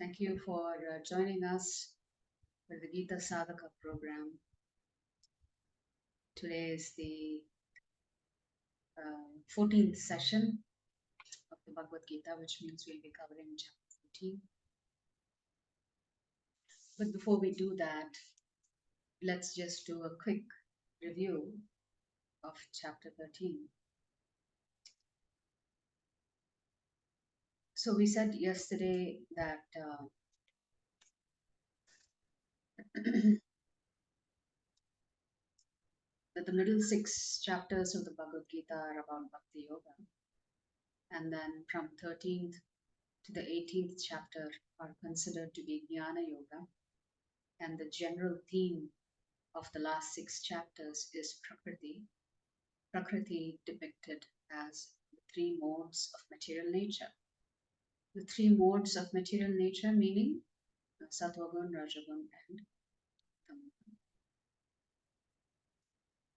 Thank you for joining us for the Gita Sadhaka program. Today is the 14th session of the Bhagavad Gita, which means we'll be covering chapter 14. But before we do that, let's just do a quick review of chapter 13. So we said yesterday that that the middle 6 chapters of the Bhagavad Gita are about Bhakti Yoga, and then from 13th to the 18th chapter are considered to be Jnana Yoga, and the general theme of the last 6 chapters is Prakriti. Prakriti depicted as the 3 modes of material nature. The 3 modes of material nature meaning Sattvagun, Rajagun, and Tamagun.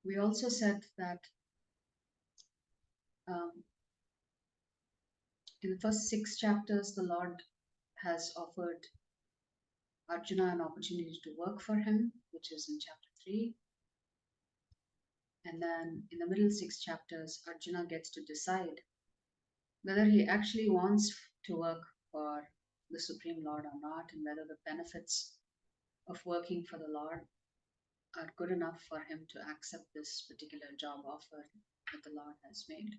We also said that in the first 6 chapters, the Lord has offered Arjuna an opportunity to work for him, which is in chapter 3. And then in the middle 6 chapters, Arjuna gets to decide whether he actually wants to work for the Supreme Lord or not, and whether the benefits of working for the Lord are good enough for him to accept this particular job offer that the Lord has made.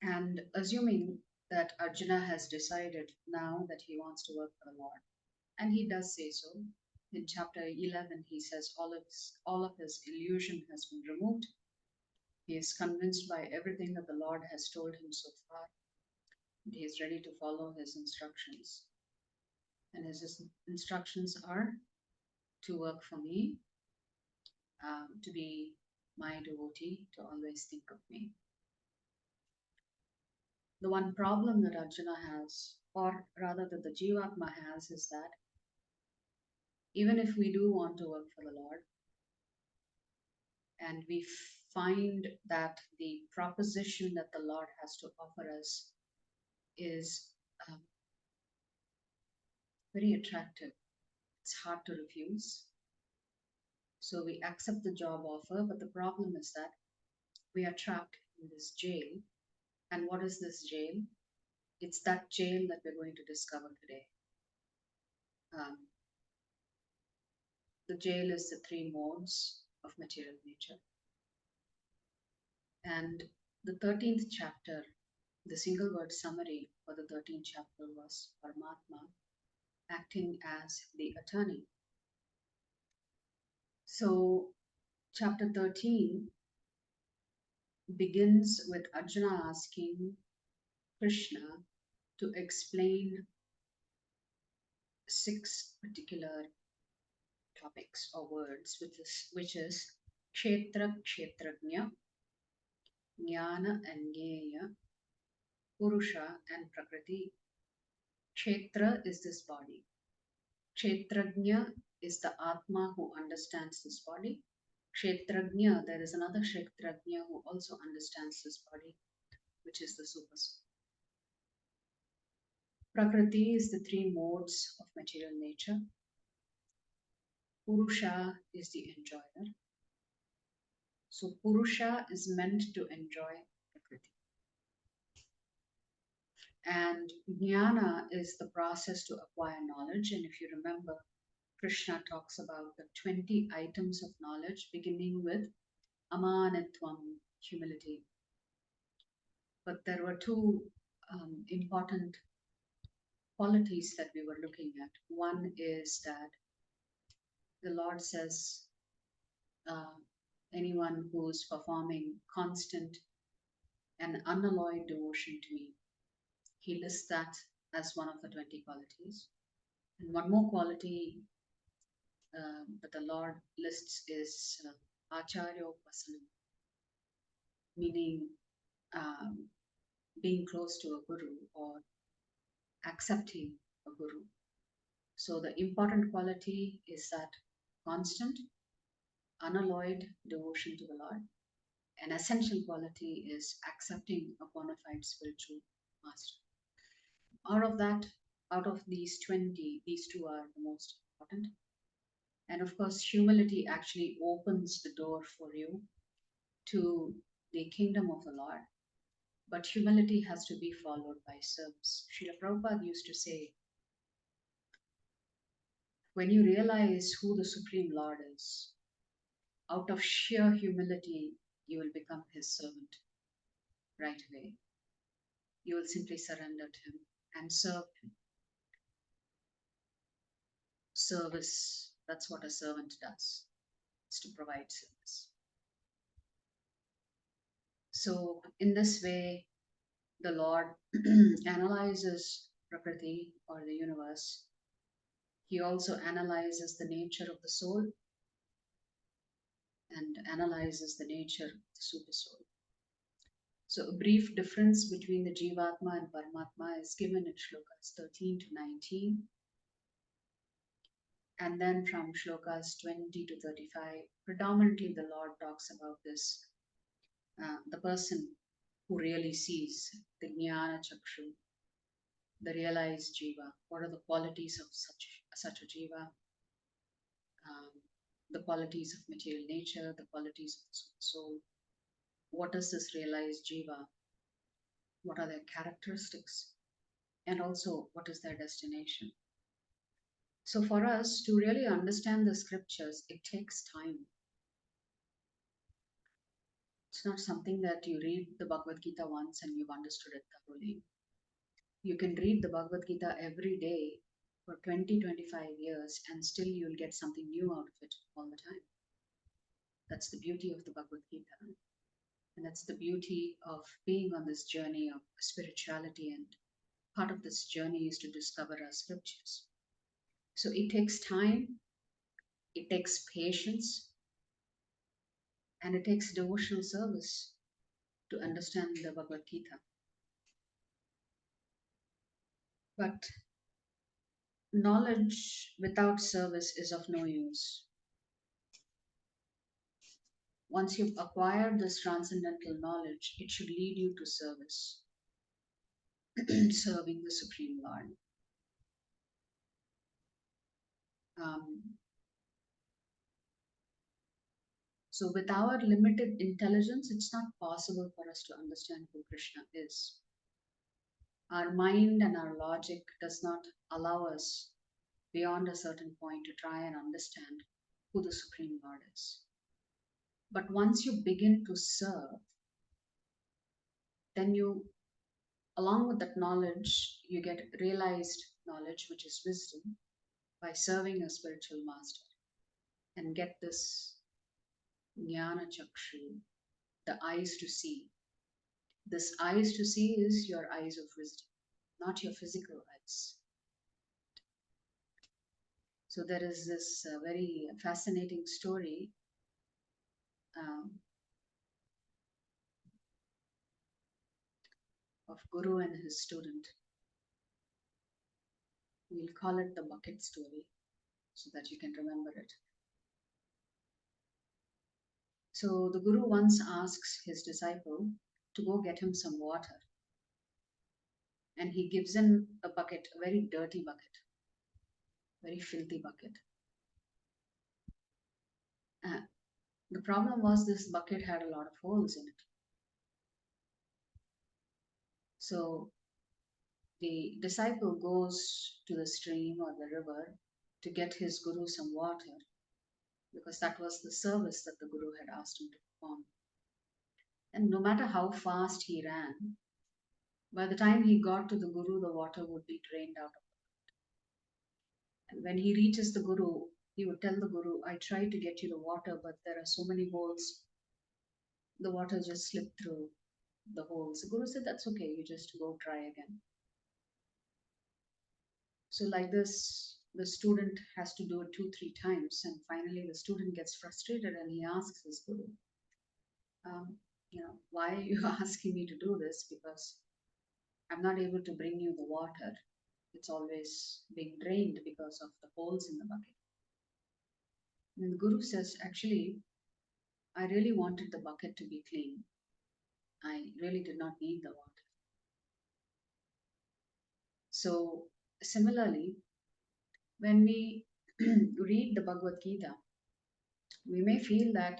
And assuming that Arjuna has decided now that he wants to work for the Lord, and he does say so. In chapter 11, he says all of his illusion has been removed. He is convinced by everything that the Lord has told him so far. And he is ready to follow his instructions. And his instructions are to work for me, to be my devotee, to always think of me. The one problem that Arjuna has, or rather that the Jivatma has, is that even if we do want to work for the Lord, and we find that the proposition that the Lord has to offer us is very attractive, it's hard to refuse. So we accept the job offer, but the problem is that we are trapped in this jail. And what is this jail? It's that jail that we're going to discover today. The jail is the 3 modes of material nature. And the 13th chapter, the single word summary for the 13th chapter was Paramatma acting as the attorney. So chapter 13 begins with Arjuna asking Krishna to explain 6 particular topics or words, which is Kshetra, Kshetrajna, Jnana and Jnana, Purusha and Prakriti. Kshetra is this body. Kshetrajna is the Atma who understands this body. Kshetrajna, there is another Kshetrajna who also understands this body, which is the Super Soul. Prakriti is the 3 modes of material nature. Purusha is the enjoyer. So Purusha is meant to enjoy Prakriti. And Jnana is the process to acquire knowledge. And if you remember, Krishna talks about the 20 items of knowledge, beginning with Amanatvam, humility. But there were 2 important qualities that we were looking at. One is that the Lord says, anyone who's performing constant and unalloyed devotion to me, he lists that as one of the 20 qualities. And one more quality that the Lord lists is Acharya Upasanam, meaning being close to a guru or accepting a guru. So the important quality is that constant, unalloyed devotion to the Lord. An essential quality is accepting a bona fide spiritual master. Out of that, out of these 20, these two are the most important. And of course, humility actually opens the door for you to the kingdom of the Lord. But humility has to be followed by service. Srila Prabhupada used to say, when you realize who the Supreme Lord is, out of sheer humility, you will become his servant right away. You will simply surrender to him and serve him. Service, that's what a servant does, is to provide service. So, in this way, the Lord analyzes Prakriti or the universe. He also analyzes the nature of the soul and analyzes the nature of the super soul. So, a brief difference between the Jivatma and Paramatma is given in shlokas 13 to 19. And then from shlokas 20 to 35, predominantly the Lord talks about this the person who really sees the Jnana Chakshu, the realized Jiva. What are the qualities of such a Jiva? Um, the qualities of material nature, the qualities of the soul. What is this realized Jiva? What are their characteristics? And also, what is their destination? So, for us to really understand the scriptures, it takes time. It's not something that you read the Bhagavad Gita once and you've understood it thoroughly. You can read the Bhagavad Gita every day for 20, 25 years and still you'll get something new out of it all the time. That's the beauty of the Bhagavad Gita. And that's the beauty of being on this journey of spirituality. And part of this journey is to discover our scriptures. So it takes time, it takes patience, and it takes devotional service to understand the Bhagavad Gita. But knowledge without service is of no use. Once you've acquired this transcendental knowledge, it should lead you to service, serving the Supreme Lord. Um, so, with our limited intelligence, it's not possible for us to understand who Krishna is. Our mind and our logic does not allow us beyond a certain point to try and understand who the Supreme Lord is. But once you begin to serve, then you, along with that knowledge, you get realized knowledge, which is wisdom, by serving a spiritual master and get this jnana chakshu, the eyes to see. This eyes to see is your eyes of wisdom, not your physical eyes. So there is this very fascinating story of Guru and his student. We'll call it the bucket story so that you can remember it. So the Guru once asks his disciple to go get him some water. And he gives him a bucket, a very dirty bucket, very filthy bucket. Uh, the problem was this bucket had a lot of holes in it. So the disciple goes to the stream or the river to get his Guru some water because that was the service that the Guru had asked him to perform. And no matter how fast he ran, by the time he got to the Guru, the water would be drained out of it. And when he reaches the Guru, he would tell the Guru, I tried to get you the water, but there are so many holes. The water just slipped through the holes. The Guru said, that's okay, you just go try again. So, like this, the student has to do it 2-3 times, and finally, the student gets frustrated and he asks his Guru, why are you asking me to do this? Because I'm not able to bring you the water. It's always being drained because of the holes in the bucket. And the Guru says, actually, I really wanted the bucket to be clean. I really did not need the water. So, similarly, when we read the Bhagavad Gita, we may feel that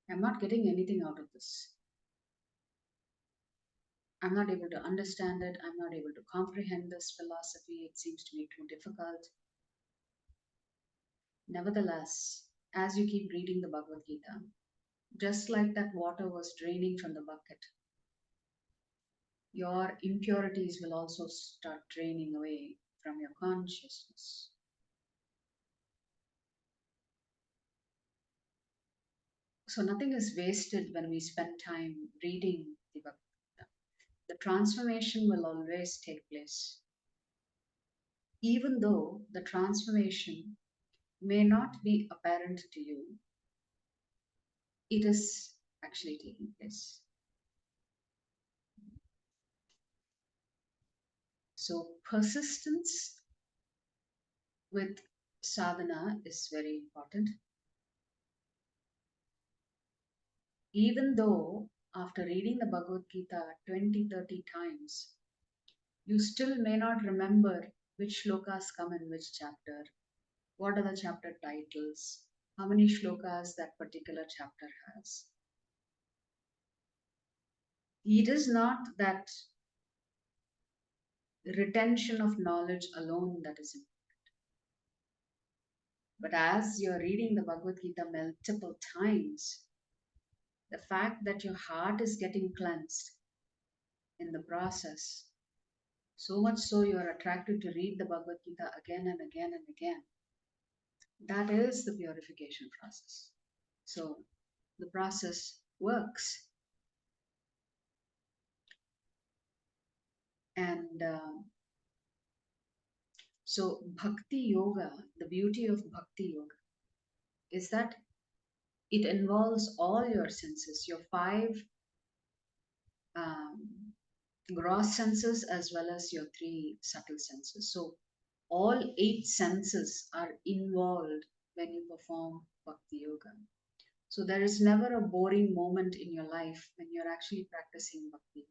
I'm not getting anything out of this. I'm not able to understand it. I'm not able to comprehend this philosophy. It seems to be too difficult. Nevertheless, as you keep reading the Bhagavad Gita, just like that water was draining from the bucket, your impurities will also start draining away from your consciousness. So nothing is wasted when we spend time reading the Bhagavad Gita. The transformation will always take place. Even though the transformation may not be apparent to you, it is actually taking place. So persistence with sadhana is very important. Even though after reading the Bhagavad Gita 20, 30 times, you still may not remember which shlokas come in which chapter, what are the chapter titles, how many shlokas that particular chapter has. It is not that retention of knowledge alone that is important. But as you're reading the Bhagavad Gita multiple times, the fact that your heart is getting cleansed in the process, so much so you are attracted to read the Bhagavad Gita again and again and again, that is the purification process. So the process works. And so Bhakti Yoga, the beauty of Bhakti Yoga is that it involves all your senses, your five um, gross senses as well as your three subtle senses. So all eight senses are involved when you perform Bhakti Yoga. So there is never a boring moment in your life when you're actually practicing Bhakti.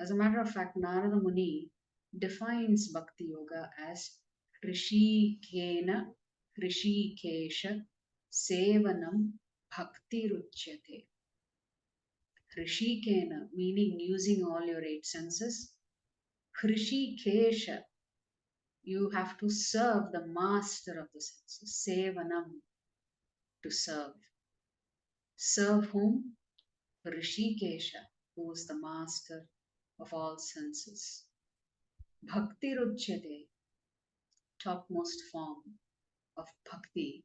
As a matter of fact, Narada Muni defines Bhakti Yoga as Rishikena, Rishikesha, Sevanam, Bhakti Ruchyate. Rishikena, meaning using all your eight senses. Rishikesha, you have to serve the master of the senses. Sevanam, to serve. Serve whom? Rishikesha, who is the master of all senses. Bhakti Ruchyate, topmost form of bhakti,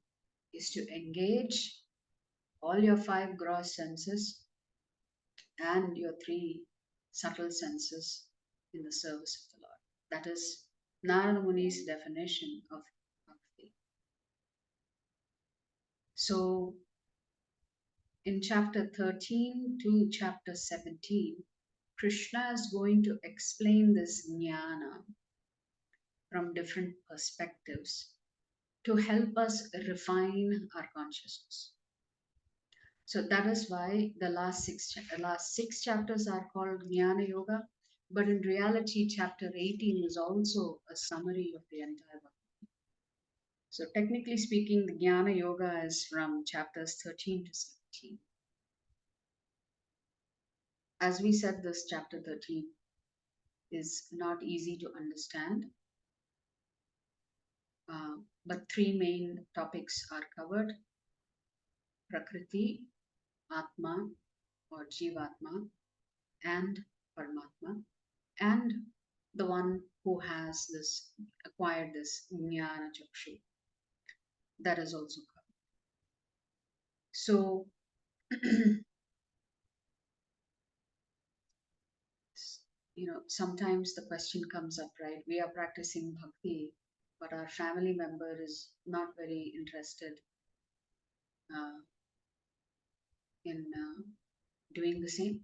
is to engage all your five gross senses and your three subtle senses in the service of the Lord. That is Narada Muni's definition of bhakti. So, in chapter 13 to chapter 17, Krishna is going to explain this jnana from different perspectives to help us refine our consciousness. So that is why the last six chapters are called Jnana Yoga, but in reality, chapter 18 is also a summary of the entire book. So technically speaking, the Jnana Yoga is from chapters 13 to 17. As we said, this chapter 13 is not easy to understand, but three main topics are covered: Prakriti, Atma or Jivatma, and Paramatma, and the one who has this acquired this jnana chakshu, that is also covered. So sometimes the question comes up, right? We are practicing bhakti, but our family member is not very interested uh, in doing the same.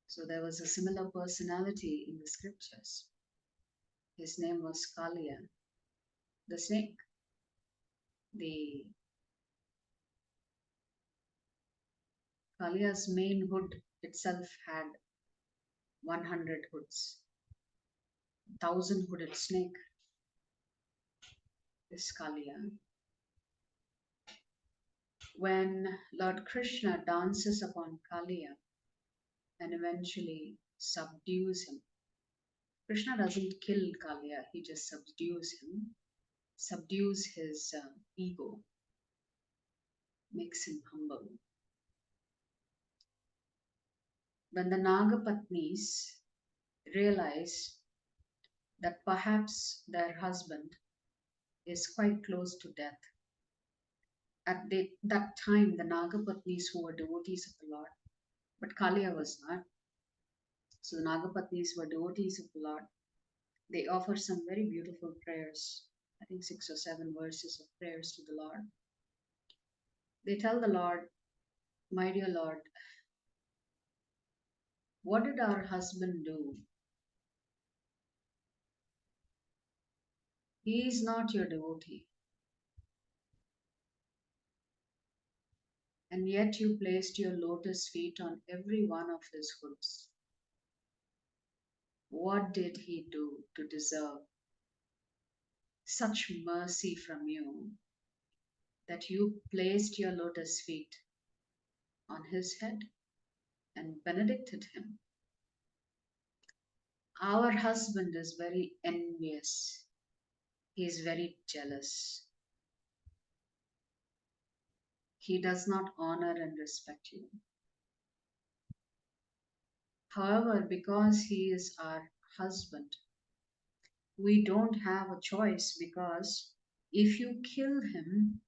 So there was a similar personality in the scriptures. His name was Kalia, the snake. The Kalia's main hood itself had 100 hoods, 1,000 hooded snake is Kaliya. When Lord Krishna dances upon Kaliya and eventually subdues him, Krishna doesn't kill Kaliya, he just subdues him, subdues his ego, makes him humble. When the Nagapatnis realize that perhaps their husband is quite close to death, that time the Nagapatnis who were devotees of the Lord, but Kaliya was not. So the Nagapatnis were devotees of the Lord. They offer some very beautiful prayers, I think 6 or 7 verses of prayers to the Lord. They tell the Lord, my dear Lord, what did our husband do? He is not your devotee, and yet you placed your lotus feet on every one of his hoods. What did he do to deserve such mercy from you that you placed your lotus feet on his head and benedicted him? Our husband is very envious. He is very jealous. He does not honor and respect you. However, because he is our husband, we don't have a choice, because if you kill him,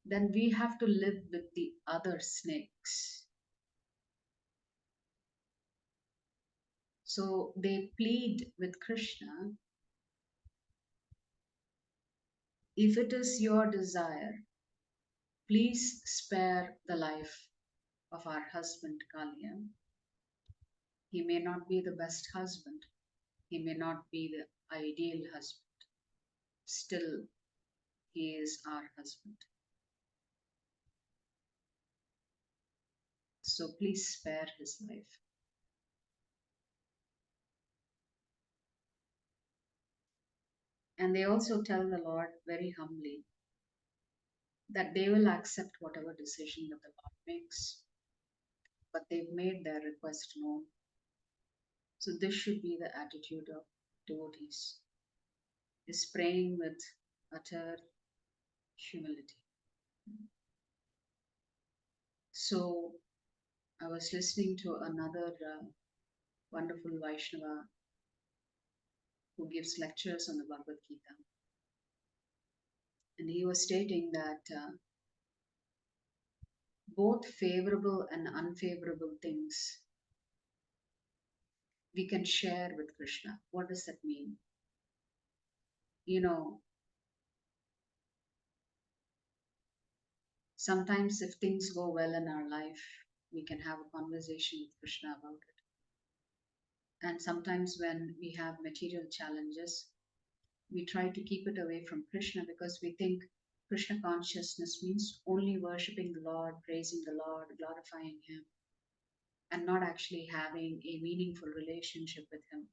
then we have to live with the other snakes. So they plead with Krishna, if it is your desire, please spare the life of our husband Kaliya. He may not be the best husband, he may not be the ideal husband, still, he is our husband. So please spare his life. And they also tell the Lord very humbly that they will accept whatever decision that the Lord makes, but they've made their request known. So this should be the attitude of devotees, is praying with utter humility. So I was listening to another wonderful Vaishnava who gives lectures on the Bhagavad Gita, and he was stating that both favorable and unfavorable things we can share with Krishna. What does that mean? You know, sometimes if things go well in our life, we can have a conversation with Krishna about it. And sometimes when we have material challenges, we try to keep it away from Krishna because we think Krishna consciousness means only worshipping the Lord, praising the Lord, glorifying Him, and not actually having a meaningful relationship with Him.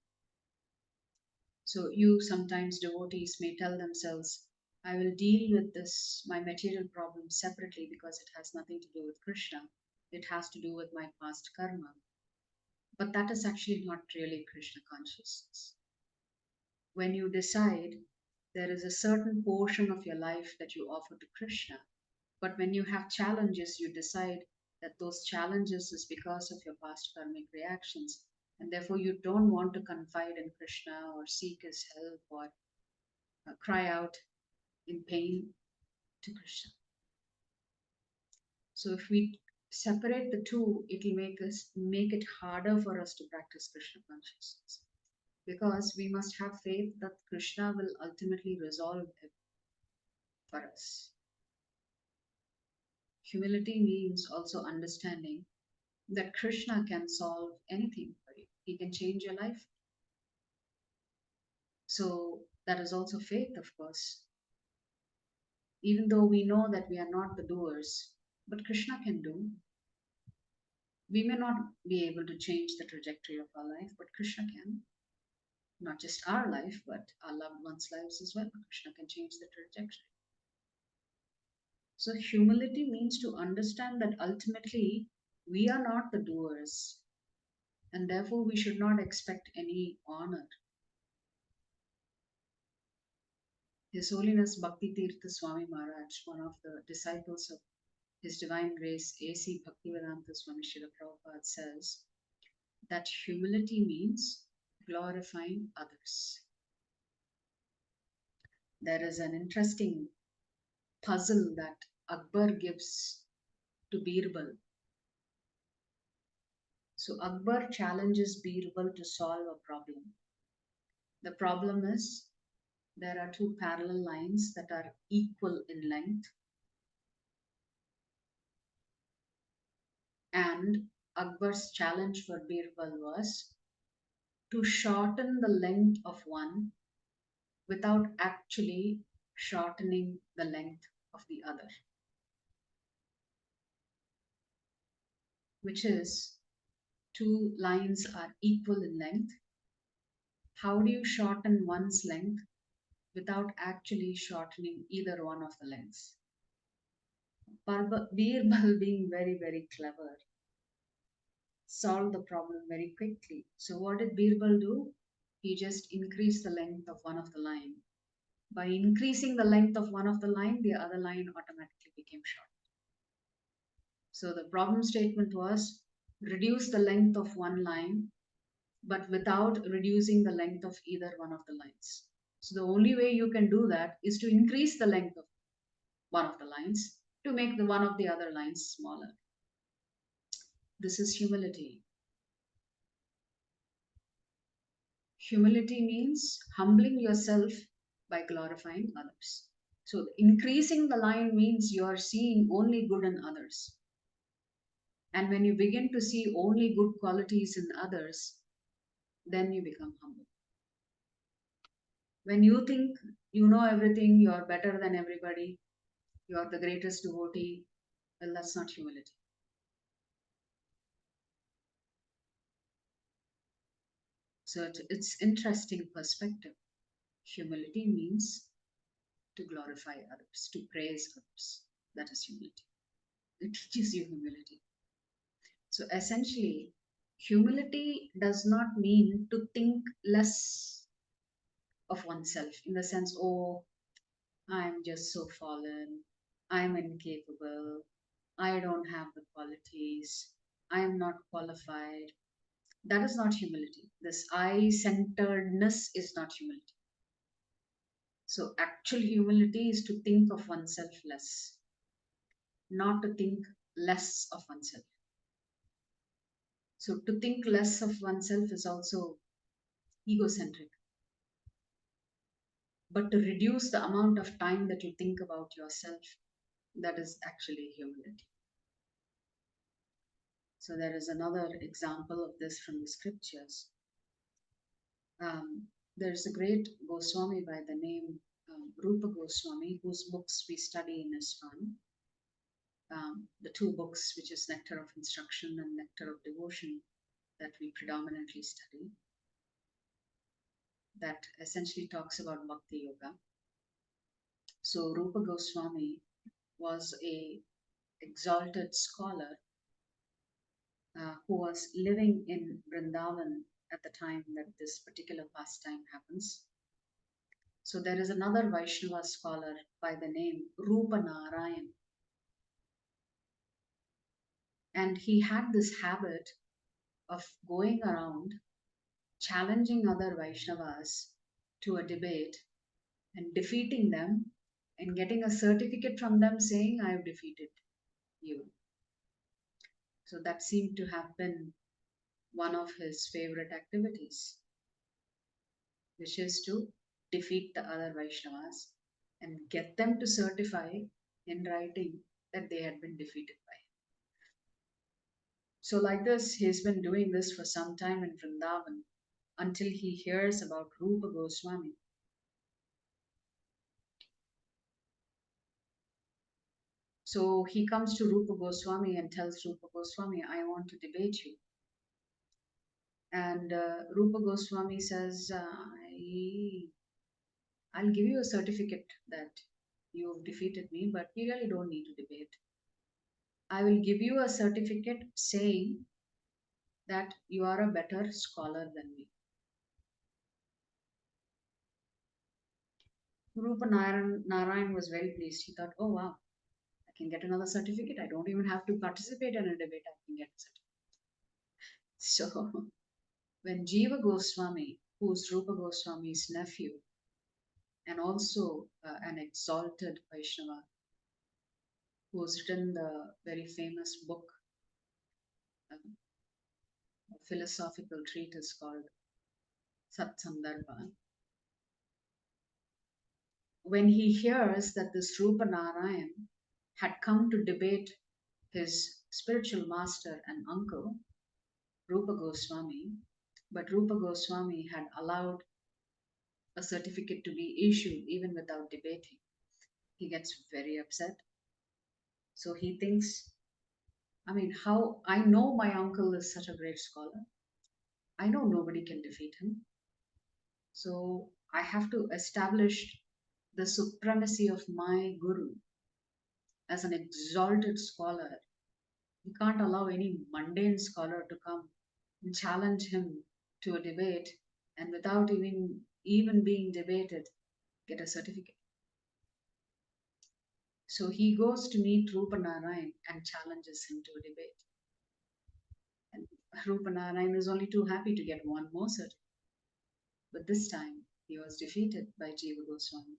So, you sometimes devotees may tell themselves, I will deal with this, my material problem separately because it has nothing to do with Krishna. It has to do with my past karma. But that is actually not really Krishna consciousness. When you decide there is a certain portion of your life that you offer to Krishna, but when you have challenges, you decide that those challenges is because of your past karmic reactions, and therefore you don't want to confide in Krishna or seek his help or cry out in pain to Krishna. So if we separate the two, it will make it harder for us to practice Krishna consciousness, because we must have faith that Krishna will ultimately resolve it for us. Humility means also understanding that Krishna can solve anything for you. He can change your life. So that is also faith, of course. Even though we know that we are not the doers, but Krishna can do. We may not be able to change the trajectory of our life, but Krishna can. Not just our life, but our loved ones' lives as well. Krishna can change the trajectory. So, humility means to understand that ultimately we are not the doers, and therefore we should not expect any honor. His Holiness Bhakti Tirtha Swami Maharaj, one of the disciples of His Divine Grace A.C. Bhaktivedanta Swami Srila Prabhupada, says that humility means glorifying others. There is an interesting puzzle that Akbar gives to Birbal. So Akbar challenges Birbal to solve a problem. The problem is there are two parallel lines that are equal in length, and Akbar's challenge for Birbal was to shorten the length of one without actually shortening the length of the other, which is two lines are equal in length. How do you shorten one's length without actually shortening either one of the lengths? Birbal, being very, very clever, solved the problem very quickly. So, what did Birbal do? He just increased the length of one of the line. By increasing the length of one of the line, the other line automatically became short. So, the problem statement was reduce the length of one line, but without reducing the length of either one of the lines. So, the only way you can do that is to increase the length of one of the lines to make the one of the other lines smaller. This is humility. Humility means humbling yourself by glorifying others. So, increasing the line means you are seeing only good in others. And when you begin to see only good qualities in others, then you become humble. When you think you know everything, you are better than everybody, you are the greatest devotee, well, that's not humility. So, it's interesting perspective. Humility means to glorify others, to praise others. That is humility. It teaches you humility. So essentially, humility does not mean to think less of oneself in the sense, oh, I'm just so fallen, I'm incapable, I don't have the qualities, I'm not qualified. That is not humility. This I centeredness is not humility. So, actual humility is to think of oneself less, not to think less of oneself. So, to think less of oneself is also egocentric. But to reduce the amount of time that you think about yourself, that is actually humility. So, there is another example of this from the scriptures. There's a great Goswami by the name Rupa Goswami, whose books we study in ISKCON. The two books, which is Nectar of Instruction and Nectar of Devotion, that we predominantly study, that essentially talks about Bhakti Yoga. So Rupa Goswami was a exalted scholar who was living in Vrindavan at the time that this particular pastime happens. So there is another Vaishnava scholar by the name Rupa Narayan, and he had this habit of going around challenging other Vaishnavas to a debate and defeating them and getting a certificate from them saying, I have defeated you. So that seemed to have been one of his favorite activities, which is to defeat the other Vaishnavas and get them to certify in writing that they had been defeated by him. So, like this, he's been doing this for some time in Vrindavan until he hears about Rupa So he comes to Rupa Goswami and tells Rupa Goswami, I want to debate you. And Rupa Goswami says, I'll give you a certificate that you've defeated me, but we really don't need to debate. I will give you a certificate saying that you are a better scholar than me. Rupa Narayan was very pleased. He thought, oh wow, I can get another certificate. I don't even have to participate in a debate. I can get a certificate. So when Jiva Goswami, who's Rupa Goswami's nephew and also an exalted Vaishnava, who's written the very famous book, a philosophical treatise called Satsandarbha, when he hears that this Rupa Narayan had come to debate his spiritual master and uncle, Rupa Goswami, but Rupa Goswami had allowed a certificate to be issued even without debating. He gets very upset. So he thinks, I mean, how I know my uncle is such a great scholar. I know nobody can defeat him. So I have to establish the supremacy of my guru as an exalted scholar. We can't allow any mundane scholar to come and challenge him to a debate and without even being debated, get a certificate. So he goes to meet Rupa Narayan and challenges him to a debate. And Rupa Narayan is only too happy to get one more certificate. But this time he was defeated by Jiva Goswami.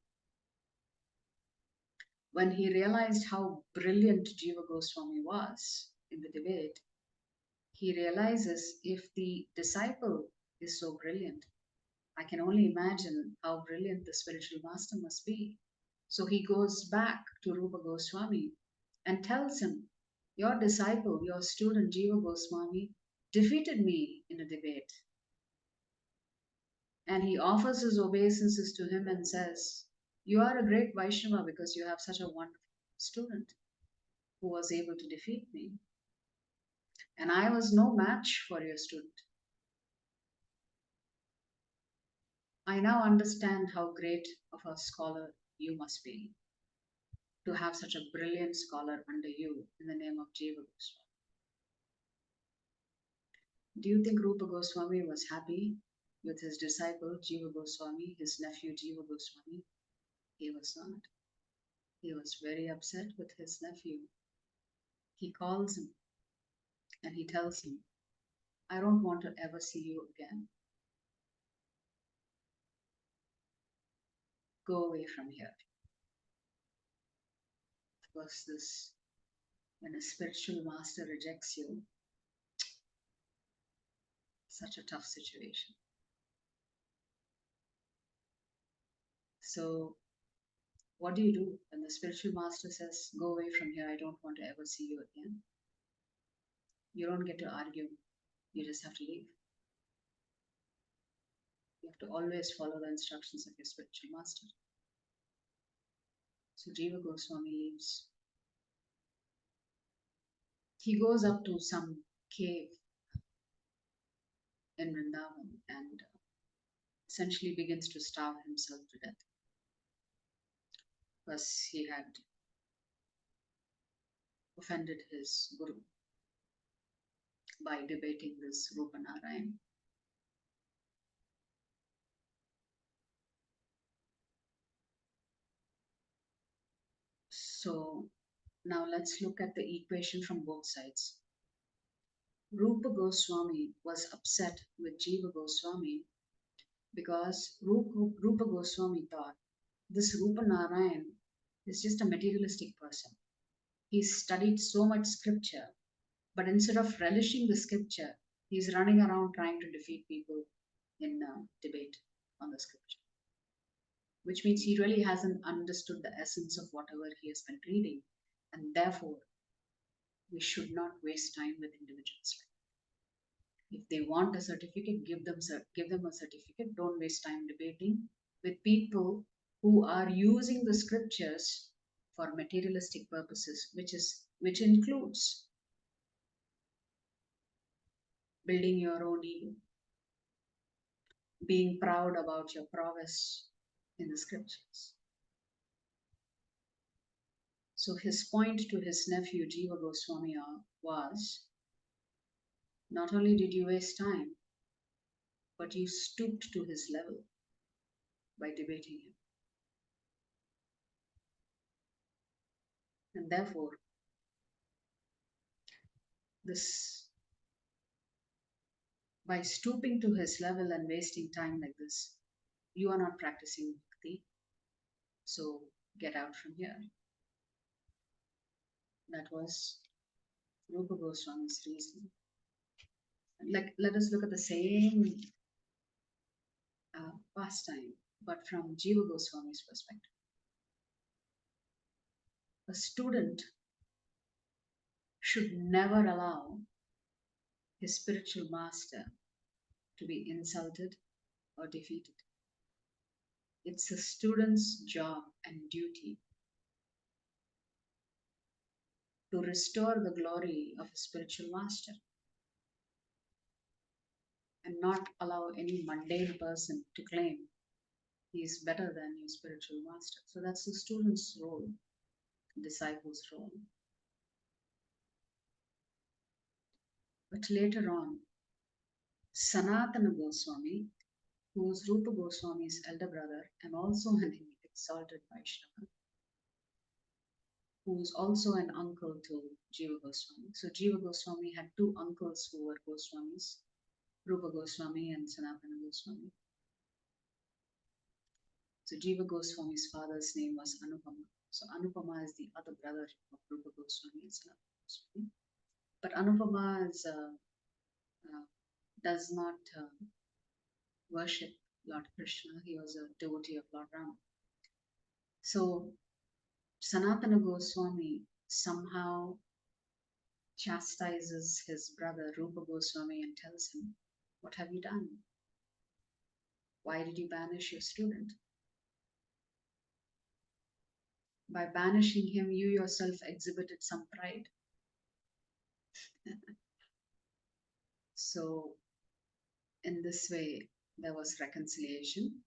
When he realized how brilliant Jiva Goswami was in the debate, he realizes if the disciple is so brilliant, I can only imagine how brilliant the spiritual master must be. So he goes back to Rupa Goswami and tells him, your disciple, your student Jiva Goswami, defeated me in a debate. And he offers his obeisances to him and says, you are a great Vaishnava because you have such a wonderful student who was able to defeat me. And I was no match for your student. I now understand how great of a scholar you must be to have such a brilliant scholar under you in the name of Jiva Goswami. Do you think Rupa Goswami was happy with his disciple Jiva Goswami, his nephew Jiva Goswami? He was not. He was very upset with his nephew. He calls him and he tells him, I don't want to ever see you again. Go away from here. Because this, when a spiritual master rejects you, such a tough situation. So what do you do when the spiritual master says, go away from here, I don't want to ever see you again? You don't get to argue, you just have to leave. You have to always follow the instructions of your spiritual master. So Jiva Goswami leaves. He goes up to some cave in Vrindavan and essentially begins to starve himself to death because he had offended his guru by debating this Rupa Narayan. So now let's look at the equation from both sides. Rupa Goswami was upset with Jiva Goswami because Rupa Goswami thought this Rupa Narayan is just a materialistic person. He's studied so much scripture, but instead of relishing the scripture, he's running around trying to defeat people in debate on the scripture, which means he really hasn't understood the essence of whatever he has been reading, and therefore we should not waste time with individuals. If they want a certificate, give them a certificate. Don't waste time debating with people who are using the scriptures for materialistic purposes, which includes building your own ego, being proud about your prowess in the scriptures. So his point to his nephew Jiva Goswami was, not only did you waste time, but you stooped to his level by debating him. And therefore, this by stooping to his level and wasting time like this, you are not practicing bhakti. So get out from here. That was Rupa Goswami's reason. Like, let us look at the same pastime, but from Jiva Goswami's perspective. A student should never allow his spiritual master to be insulted or defeated. It's a student's job and duty to restore the glory of a spiritual master and not allow any mundane person to claim he is better than your spiritual master. So that's the student's role, disciple's role. But later on, Sanatana Goswami, who was Rupa Goswami's elder brother and also an exalted Vaishnava, who was also an uncle to Jiva Goswami. So Jiva Goswami had two uncles who were Goswamis, Rupa Goswami and Sanatana Goswami. So Jiva Goswami's father's name was Anupama. So Anupama is the other brother of Rupa Goswami and Sanatana Goswami. But Anupama does not worship Lord Krishna. He was a devotee of Lord Rama. So Sanatana Goswami somehow chastises his brother Rupa Goswami and tells him, "What have you done? Why did you banish your student? By banishing him, you yourself exhibited some pride." So in this way, there was reconciliation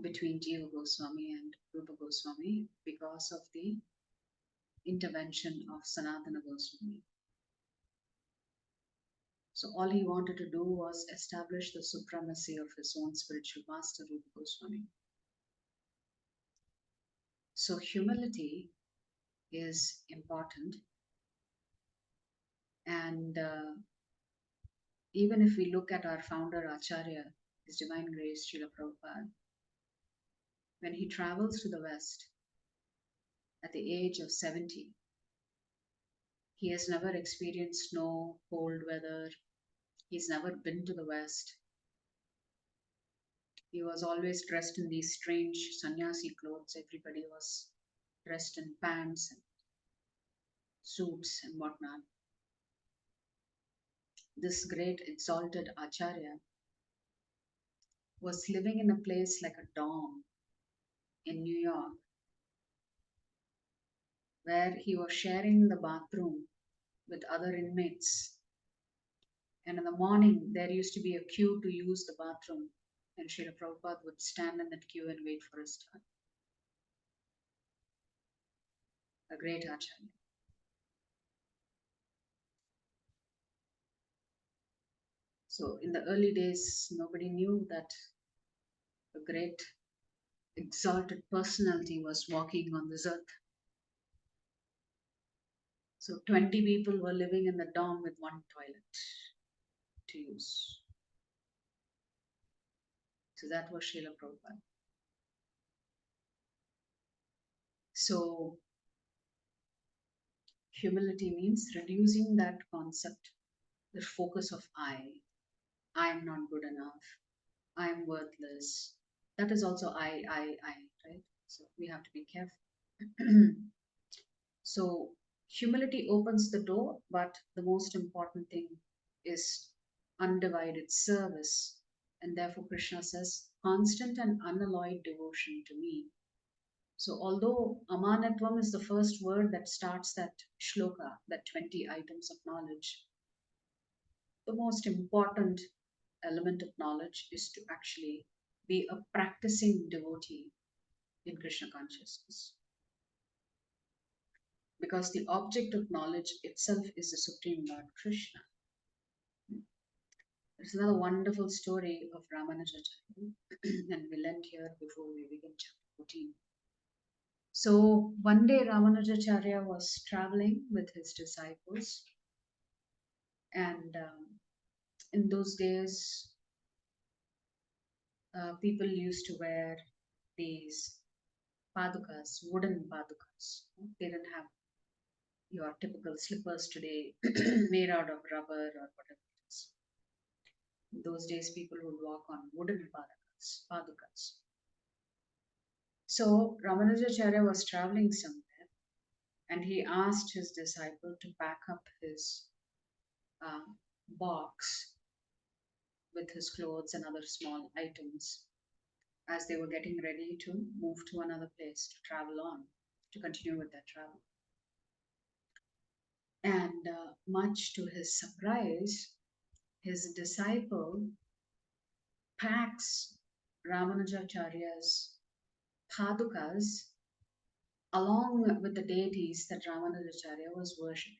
between Jiva Goswami and Rupa Goswami because of the intervention of Sanatana Goswami. So all he wanted to do was establish the supremacy of his own spiritual master, Rupa Goswami. So humility is important. And even if we look at our founder Acharya, His Divine Grace, Srila Prabhupada, when he travels to the West at the age of 70, he has never experienced snow, cold weather. He's never been to the West. He was always dressed in these strange sannyasi clothes. Everybody was dressed in pants and suits and whatnot. This great exalted Acharya was living in a place like a dorm in New York, where he was sharing the bathroom with other inmates. And in the morning, there used to be a queue to use the bathroom, and Srila Prabhupada would stand in that queue and wait for his turn. A great Acharya. So in the early days, nobody knew that a great exalted personality was walking on this earth. So 20 people were living in the dorm with one toilet to use. So that was Srila Prabhupada. So humility means reducing that concept, the focus of I am not good enough, I am worthless. That is also I, right? So we have to be careful. So humility opens the door, but the most important thing is undivided service. And therefore Krishna says, constant and unalloyed devotion to me So, although Amanatvam is the first word that starts that shloka, that 20 items of knowledge, the most important element of knowledge is to actually be a practicing devotee in Krishna consciousness. Because the object of knowledge itself is the Supreme Lord Krishna. There's another wonderful story of Ramanujacharya, and we'll end here before we begin chapter 14. So one day Ramanujacharya was traveling with his disciples, and in those days, people used to wear these padukas, wooden padukas. They didn't have your typical slippers today made out of rubber or whatever it is. In those days, people would walk on wooden padukas. So Ramanujacharya was traveling somewhere, and he asked his disciple to pack up his uh, box with his clothes and other small items as they were getting ready to move to another place to travel on, to continue with their travel. And much to his surprise, his disciple packs Ramanujacharya's padukas along with the deities that Ramanujacharya was worshipping.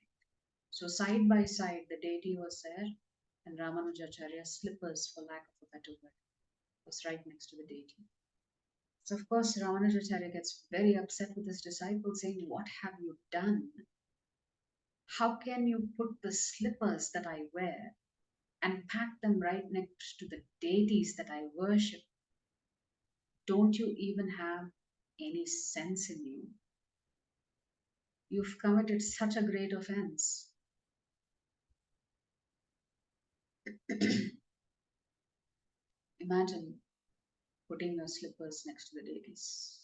So side by side, the deity was there, and Ramanujacharya's slippers, for lack of a better word, was right next to the deity. So of course, Ramanujacharya gets very upset with his disciple, saying, "What have you done? How can you put the slippers that I wear and pack them right next to the deities that I worship? Don't you even have any sense in you? You've committed such a great offense." Imagine putting your slippers next to the deities.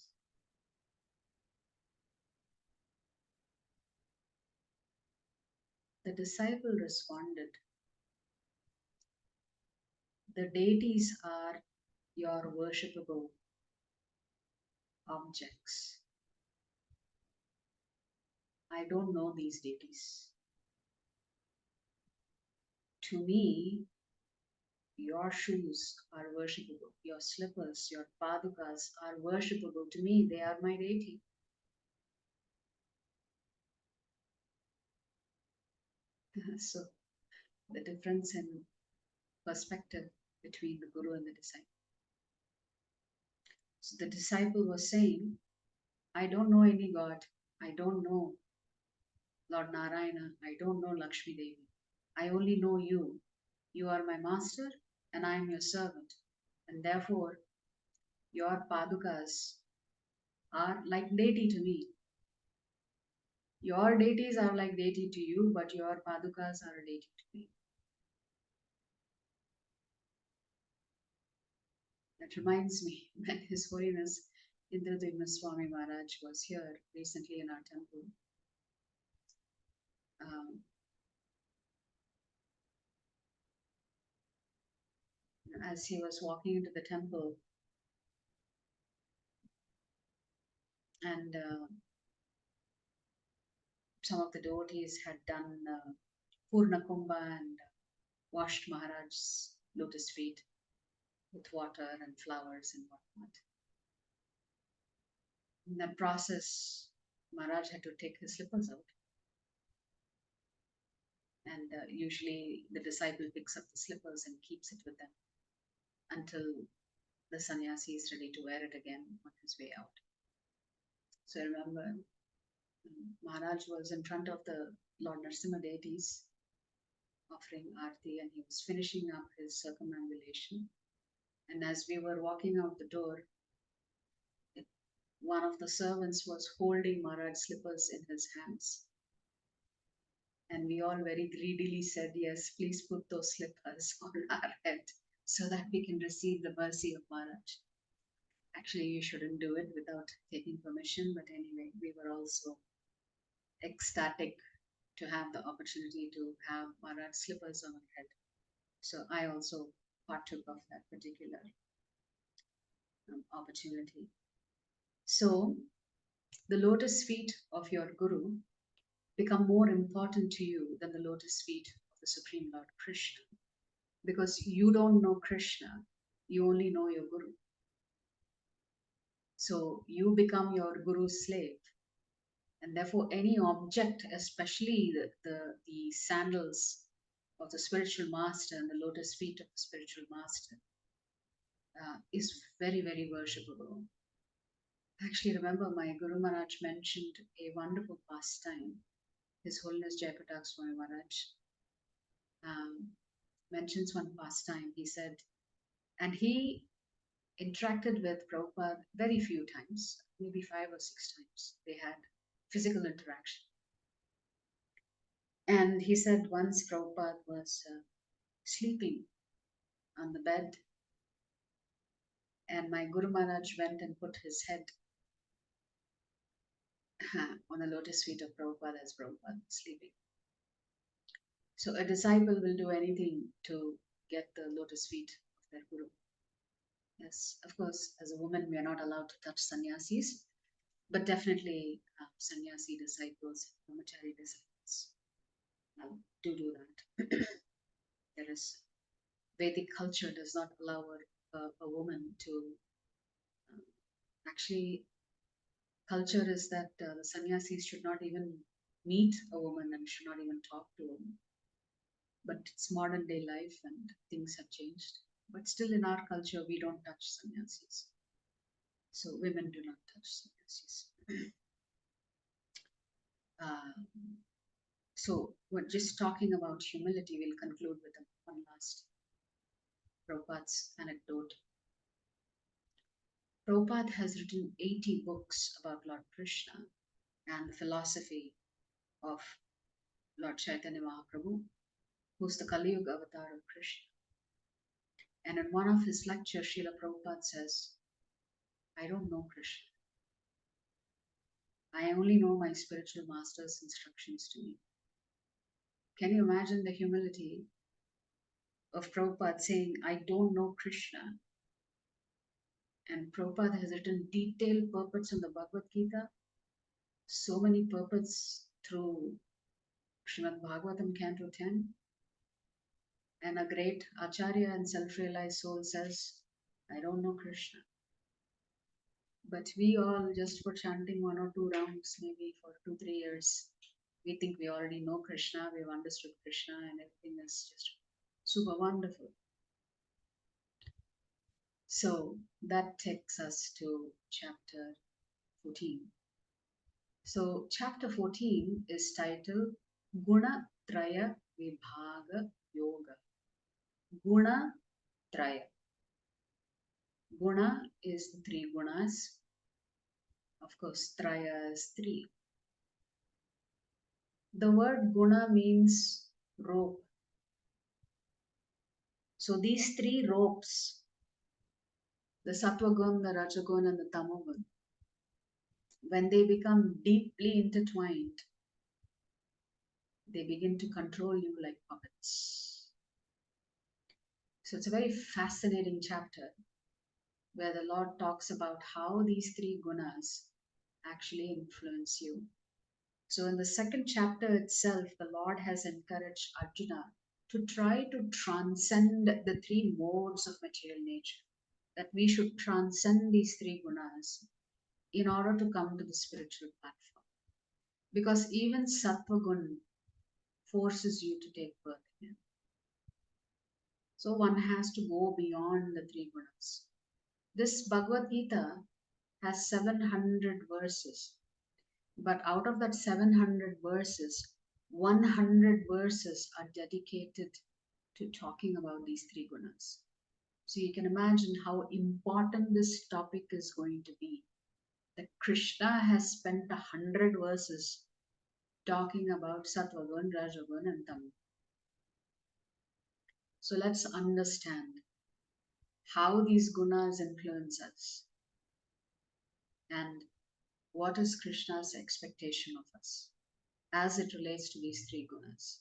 The disciple responded, "The deities are your worshipable objects. I don't know these deities. To me, your shoes are worshipable. Your slippers, your padukas are worshipable. To me, they are my deity." So, the difference in perspective between the guru and the disciple. So, the disciple was saying, "I don't know any god. I don't know Lord Narayana. I don't know Lakshmi Devi. I only know you. You are my master and I am your servant. And therefore, your padukas are like deity to me. Your deities are like deity to you, but your padukas are a deity to me." That reminds me when His Holiness Indradivya Swami Maharaj was here recently in our temple. Um, as he was walking into the temple, and some of the devotees had done Purna Kumbha and washed Maharaj's lotus feet with water and flowers and whatnot. In that process, Maharaj had to take his slippers out. And usually the disciple picks up the slippers and keeps it with them until the sannyasi is ready to wear it again on his way out. So I remember Maharaj was in front of the Lord Narasimha deities offering arti, and he was finishing up his circumambulation. And as we were walking out the door, one of the servants was holding Maharaj's slippers in his hands. And we all very greedily said, "Yes, please put those slippers on our head so that we can receive the mercy of Maharaj." Actually, you shouldn't do it without taking permission, but anyway, we were also ecstatic to have the opportunity to have Maharaj slippers on our head. So I also partook of that particular opportunity. So The lotus feet of your Guru become more important to you than the lotus feet of the Supreme Lord Krishna. Because you don't know Krishna, you only know your Guru. So you become your Guru's slave. And therefore, any object, especially the sandals of the spiritual master and the lotus feet of the spiritual master, is very, very worshipable. Actually, remember my Guru Maharaj mentioned a wonderful pastime. His Holiness Jayapatak Swami Maharaj um, mentions one pastime. He said, and he interacted with Prabhupada very few times, maybe 5 or 6 times. They had physical interaction. And he said once Prabhupada was sleeping on the bed, and my Guru Maharaj went and put his head on the lotus feet of Prabhupada as Prabhupada was sleeping. So a disciple will do anything to get the lotus feet of their Guru. Yes, of course, as a woman, we are not allowed to touch sannyasis, but definitely sannyasi disciples, brahmachari disciples do that. There is Vedic culture does not allow a woman to actually. Culture is that the sannyasis should not even meet a woman and should not even talk to a woman. But it's modern day life and things have changed. But still, in our culture, we don't touch sannyasis. So women do not touch sannyasis. So we're just talking about humility. We'll conclude with one last Prabhupada's anecdote. Prabhupada has written 80 books about Lord Krishna and the philosophy of Lord Chaitanya Mahaprabhu, who's the Kali Yuga avatar of Krishna. And in one of his lectures, Srila Prabhupada says, I don't know Krishna. I only know my spiritual master's instructions to me. Can you imagine the humility of Prabhupada saying, I don't know Krishna? And Prabhupada has written detailed purports on the Bhagavad Gita, so many purports through Srimad Bhagavatam Canto 10. And a great Acharya and self-realized soul says, I don't know Krishna. But we all, just for chanting 1 or 2 rounds, maybe for 2, 3 years, we think we already know Krishna, we've understood Krishna, and everything is just super wonderful. So that takes us to chapter 14. So chapter 14 is titled Gunatraya Vibhaga Yoga. Gunatraya. Guna is the 3 gunas. Of course, Traya is 3. The word guna means rope. So these 3 ropes, the Sattvagun, the Rajagun, and the Tamagun, when they become deeply intertwined, they begin to control you like puppets. So it's a very fascinating chapter where the Lord talks about how these 3 gunas actually influence you. So in the second chapter itself, the Lord has encouraged Arjuna to try to transcend the 3 modes of material nature, that we should transcend these 3 gunas in order to come to the spiritual platform. Because even Sattva Gun forces you to take birth again. So one has to go beyond the 3 gunas. This Bhagavad Gita has 700 verses. But out of that 700 verses, 100 verses are dedicated to talking about these 3 gunas. So you can imagine how important this topic is going to be. That Krishna has spent 100 verses talking about Sattvagun, Rajagun, and Tamagun. So let's understand how these gunas influence us and what is Krishna's expectation of us as it relates to these 3 gunas.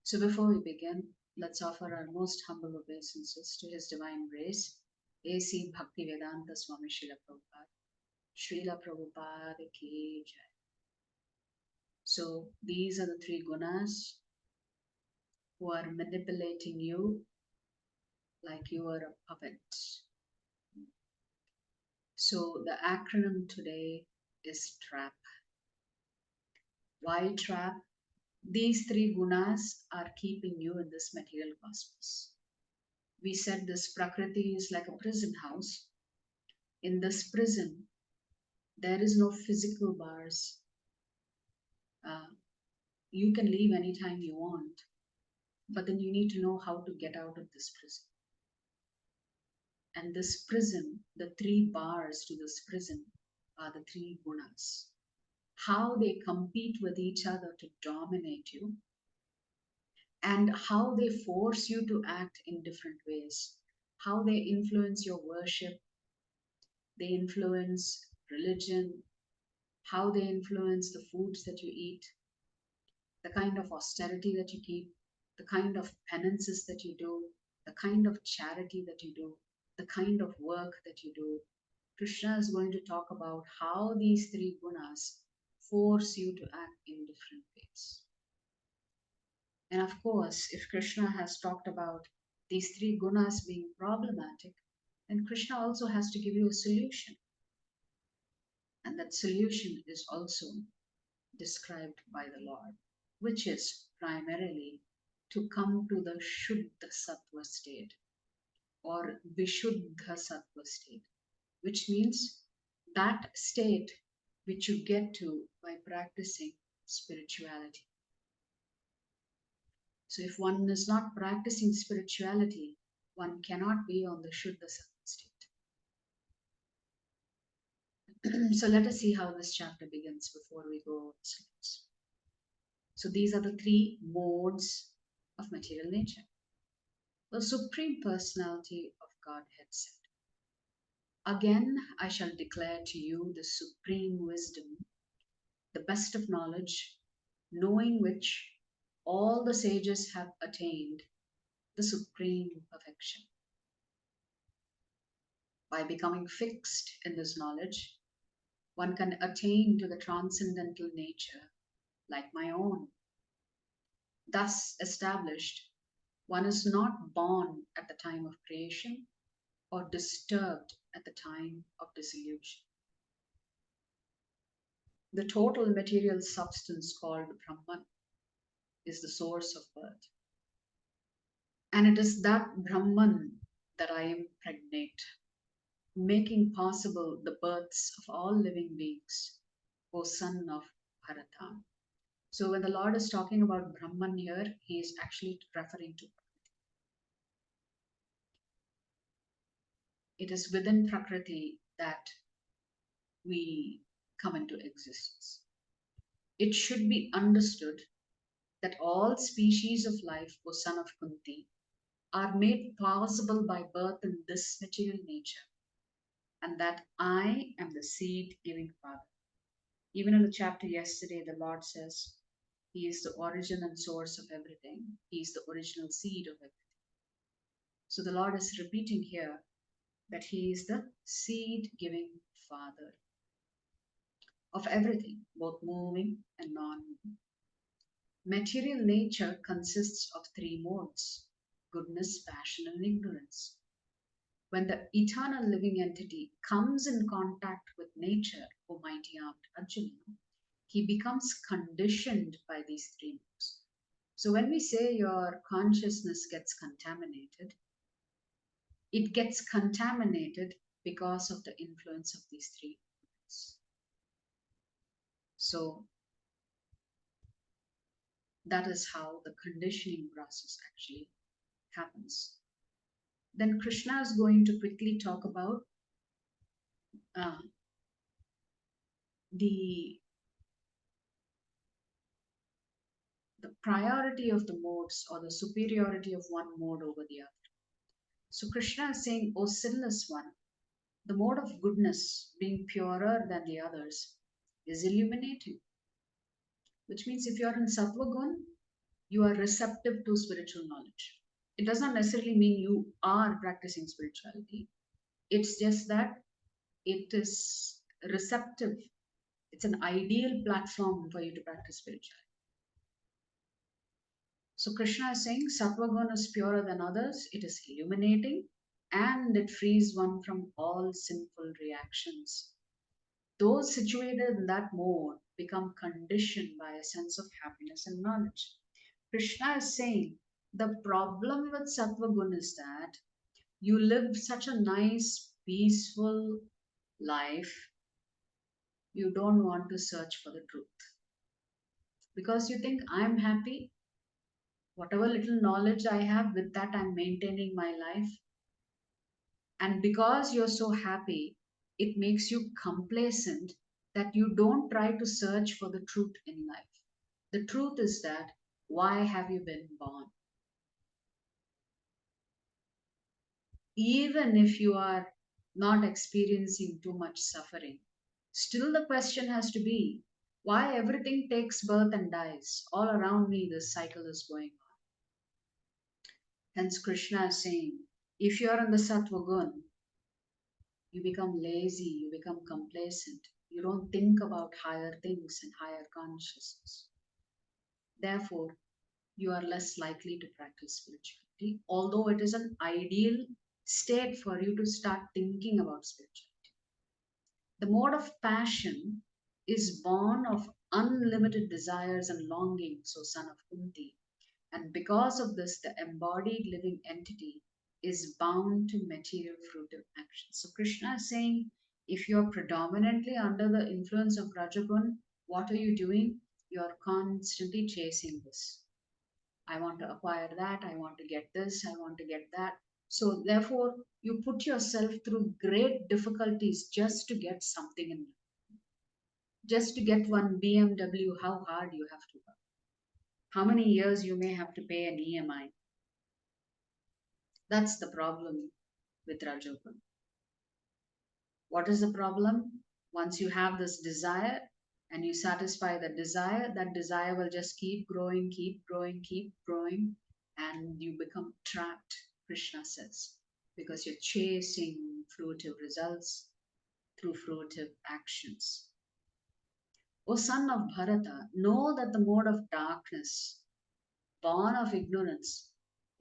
So before we begin, let's offer our most humble obeisances to His Divine Grace, A.C. Bhaktivedanta Swami Srila Prabhupada, Srila Prabhupada ki jai. So these are the three gunas who are manipulating you like you are a puppet. So the acronym today is TRAP. Why TRAP? These three gunas are keeping you in this material cosmos. We said this Prakriti is like a prison house. In this prison, there is no physical bars. Uh, you can leave anytime you want, but then you need to know how to get out of this prison. And this prison, the three bars to this prison are the three gunas. How they compete with each other to dominate you, and how they force you to act in different ways, how they influence your worship, they influence religion, how they influence the foods that you eat, the kind of austerity that you keep, the kind of penances that you do, the kind of charity that you do, the kind of work that you do. Krishna is going to talk about how these three gunas force you to act in different ways. And of course, if Krishna has talked about these three gunas being problematic, then Krishna also has to give you a solution. And that solution is also described by the Lord, which is primarily to come to the Shuddha Sattva state or Vishuddha Sattva state, which means that state which you get to by practicing spirituality. So if one is not practicing spirituality, one cannot be on the Shuddha Sattva state. So let us see how this chapter begins before we go over the slides. So these are the three modes of material nature. The Supreme Personality of Godhead said, "Again I shall declare to you the supreme wisdom, the best of knowledge, knowing which all the sages have attained the supreme perfection. By becoming fixed in this knowledge, one can attain to the transcendental nature like my own. Thus established, one is not born at the time of creation or disturbed at the time of dissolution. The total material substance called Brahman is the source of birth. And it is that Brahman that I impregnate, making possible the births of all living beings, O son of Bharata." So when the Lord is talking about Brahman here, he is actually referring to Prakriti. It is within Prakriti that we come into existence. It should be understood that all species of life, O son of Kunti, are made possible by birth in this material nature, and that I am the seed giving Father. Even in the chapter yesterday, the Lord says, He is the origin and source of everything. He is the original seed of everything. So the Lord is repeating here that He is the seed giving Father of everything, both moving and non moving. Material nature consists of three modes: goodness, passion, and ignorance. When the eternal living entity comes in contact with nature, O mighty armed Arjuna, he becomes conditioned by these three modes. So when we say your consciousness gets contaminated, it gets contaminated because of the influence of these three modes. So that is how the conditioning process actually happens. Then Krishna is going to quickly talk about uh, the priority of the modes or the superiority of one mode over the other. So Krishna is saying, O sinless one, the mode of goodness, being purer than the others, is illuminating. Which means if you are in Sattva Gun, you are receptive to spiritual knowledge. It does not necessarily mean you are practicing spirituality. It's just that it is receptive. It's an ideal platform for you to practice spirituality. So Krishna is saying Sattva is purer than others, it is illuminating, and it frees one from all sinful reactions. Those situated in that mode become conditioned by a sense of happiness and knowledge. Krishna is saying the problem with Sattva is that you live such a nice, peaceful life, you don't want to search for the truth. Because you think, I'm happy, whatever little knowledge I have, with that I'm maintaining my life. And because you're so happy, it makes you complacent that you don't try to search for the truth in life. The truth is that why have you been born? Even if you are not experiencing too much suffering, still the question has to be why everything takes birth and dies. All around me, this cycle is going on. Hence, Krishna is saying if you are in the Sattva gun, you become lazy, you become complacent, you don't think about higher things and higher consciousness. Therefore, you are less likely to practice spirituality, although it is an ideal state for you to start thinking about spirituality. The mode of passion is born of unlimited desires and longings, O son of Kunti, and because of this, the embodied living entity is bound to material fruitive action. So Krishna is saying, if you're predominantly under the influence of Rajagun, what are you doing? You're constantly chasing this. I want to acquire that, I want to get this, I want to get that. So therefore, you put yourself through great difficulties just to get something in life. Just to get one BMW, how hard you have to work. How many years you may have to pay an EMI. That's the problem with Rajogun. What is the problem? Once you have this desire and you satisfy that desire will just keep growing, keep growing, keep growing, and you become trapped, Krishna says, because you're chasing fruitive results through fruitive actions. O son of Bharata, know that the mode of darkness, born of ignorance,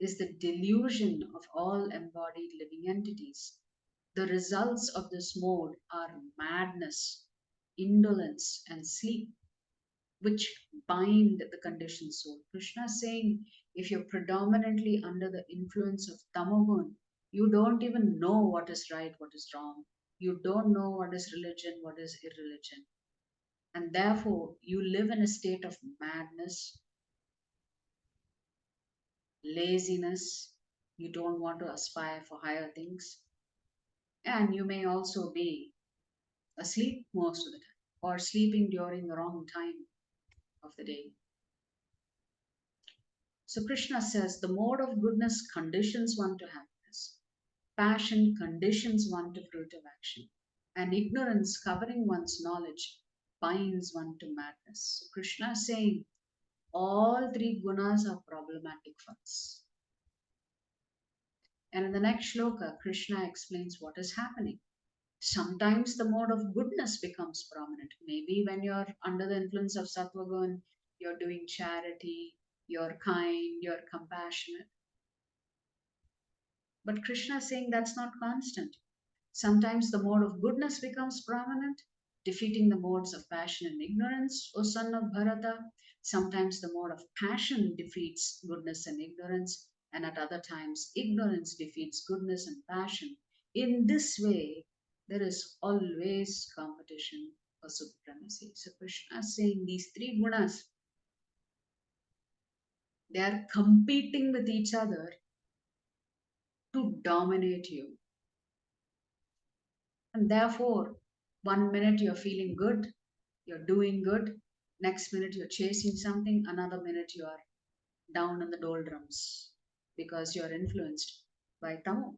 is the delusion of all embodied living entities. The results of this mode are madness, indolence, and sleep, which bind the conditioned soul. Krishna is saying if you're predominantly under the influence of tamogun, you don't even know what is right, what is wrong. You don't know what is religion, what is irreligion. And therefore, you live in a state of madness, laziness. You don't want to aspire for higher things. And you may also be asleep most of the time or sleeping during the wrong time of the day. So Krishna says the mode of goodness conditions one to happiness, passion conditions one to fruitive action, and ignorance covering one's knowledge binds one to madness. So Krishna is saying all three gunas are problematic for us. And in the next shloka, Krishna explains what is happening. Sometimes the mode of goodness becomes prominent. Maybe when you're under the influence of sattvagun, you're doing charity, you're kind, you're compassionate. But Krishna is saying that's not constant. Sometimes the mode of goodness becomes prominent, defeating the modes of passion and ignorance, O son of Bharata. Sometimes the mode of passion defeats goodness and ignorance, and at other times, ignorance defeats goodness and passion. In this way, there is always competition for supremacy. So Krishna is saying these three gunas, they are competing with each other to dominate you. And therefore, one minute you're feeling good, you're doing good, next minute you're chasing something, another minute you are down in the doldrums because you're influenced by tamo.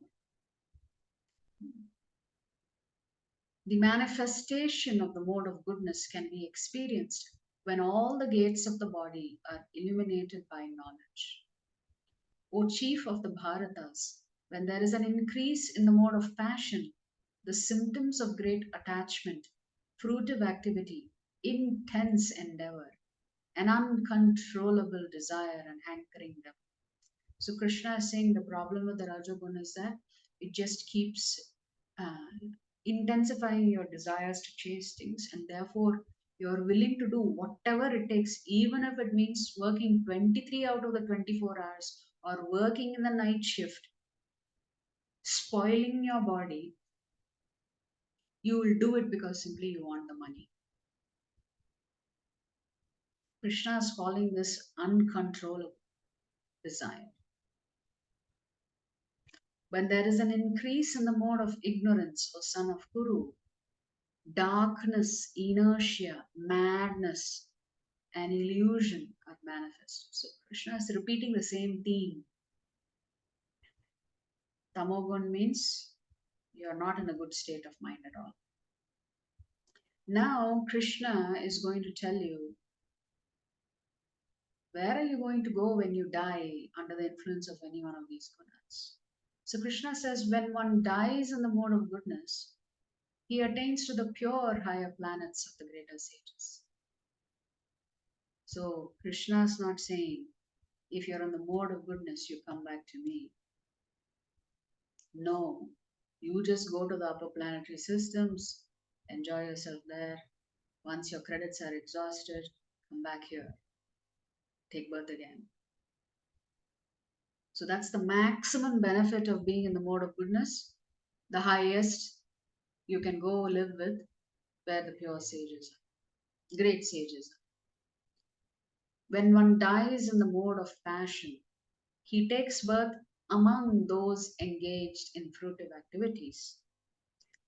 The manifestation of the mode of goodness can be experienced when all the gates of the body are illuminated by knowledge. O chief of the Bharatas, when there is an increase in the mode of passion, the symptoms of great attachment fruitive activity, intense endeavor, an uncontrollable desire and hankering them. So Krishna is saying the problem with the Rajoguna is that it just keeps uh, intensifying your desires to chase things, and therefore you're willing to do whatever it takes, even if it means working 23 out of the 24 hours or working in the night shift, spoiling your body. You will do it because simply you want the money. Krishna is calling this uncontrollable desire. When there is an increase in the mode of ignorance, O son of Kuru, darkness, inertia, madness, and illusion are manifest. So Krishna is repeating the same theme. Tamogun means you are not in a good state of mind at all. Now Krishna is going to tell you, where are you going to go when you die under the influence of any one of these gunas? So Krishna says, when one dies in the mode of goodness, he attains to the pure higher planets of the greater sages. So Krishna is not saying, if you're in the mode of goodness, you come back to me. No, you just go to the upper planetary systems, enjoy yourself there. Once your credits are exhausted, come back here, take birth again. So that's the maximum benefit of being in the mode of goodness, the highest you can go live with, where the pure sages are, great sages are. When one dies in the mode of passion, he takes birth among those engaged in fruitive activities,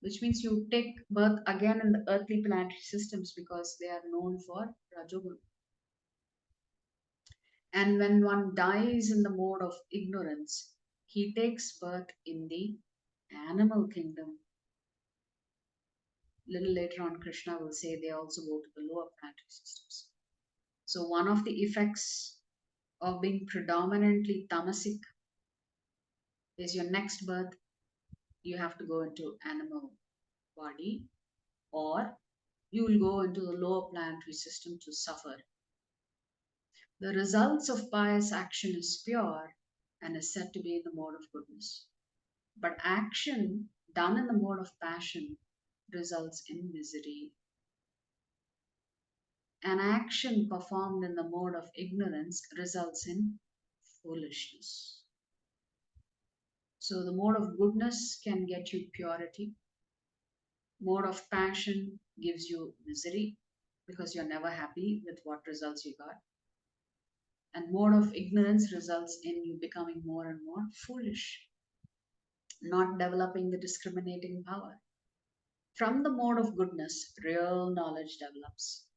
which means you take birth again in the earthly planetary systems because they are known for Rajogun. And when one dies in the mode of ignorance, he takes birth in the animal kingdom. Little later on, Krishna will say they also go to the lower planetary systems. So, one of the effects of being predominantly tamasic is your next birth, you have to go into animal body, or you will go into the lower planetary system to suffer. The results of pious action is pure and is said to be in the mode of goodness. But action done in the mode of passion results in misery. An action performed in the mode of ignorance results in foolishness. So the mode of goodness can get you purity. Mode of passion gives you misery because you're never happy with what results you got. And mode of ignorance results in you becoming more and more foolish, not developing the discriminating power. From the mode of goodness, real knowledge develops.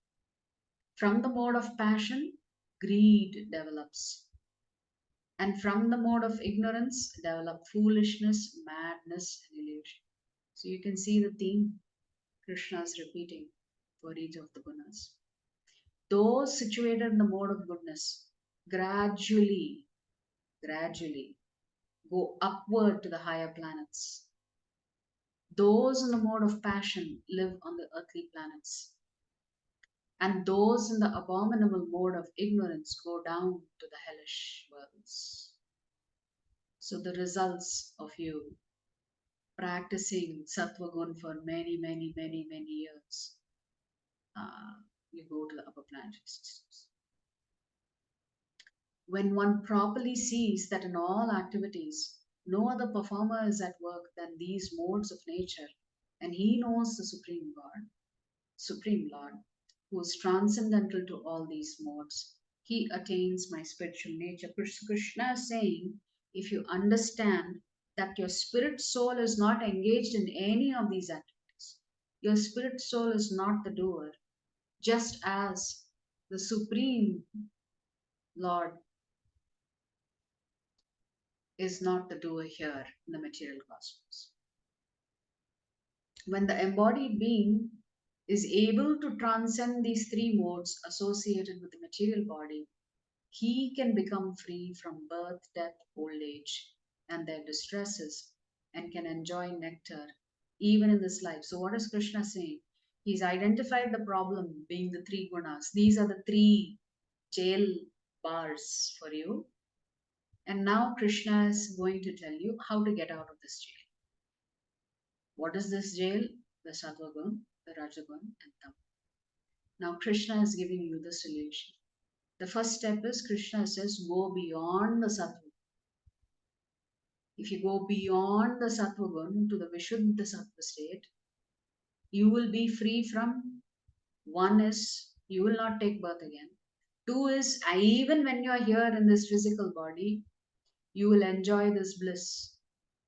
From the mode of passion, greed develops. And from the mode of ignorance, develop foolishness, madness, and illusion. So you can see the theme Krishna is repeating for each of the gunas. Those situated in the mode of goodness gradually go upward to the higher planets. Those in the mode of passion live on the earthly planets. And those in the abominable mode of ignorance go down to the hellish worlds. So the results of you practicing Sattva Gun for many years, you go to the upper planetary systems. When one properly sees that in all activities, no other performer is at work than these modes of nature, and he knows the Supreme God, Supreme Lord, who is transcendental to all these modes, he attains my spiritual nature. Krishna is saying, if you understand that your spirit soul is not engaged in any of these activities, your spirit soul is not the doer, just as the Supreme Lord is not the doer here in the material cosmos. When the embodied being is able to transcend these three modes associated with the material body, he can become free from birth, death, old age, and their distresses, and can enjoy nectar even in this life. So, what is Krishna saying? He's identified the problem being the three gunas. These are the three jail bars for you. And now Krishna is going to tell you how to get out of this jail. What is this jail? The Sattvagun, the Rajagun, and Tam. Now Krishna is giving you the solution. The first step is Krishna says go beyond the Sattva. If you go beyond the Sattvagun to the Vishuddha Sattva state, you will be free from, one is you will not take birth again. Two is even when you are here in this physical body, you will enjoy this bliss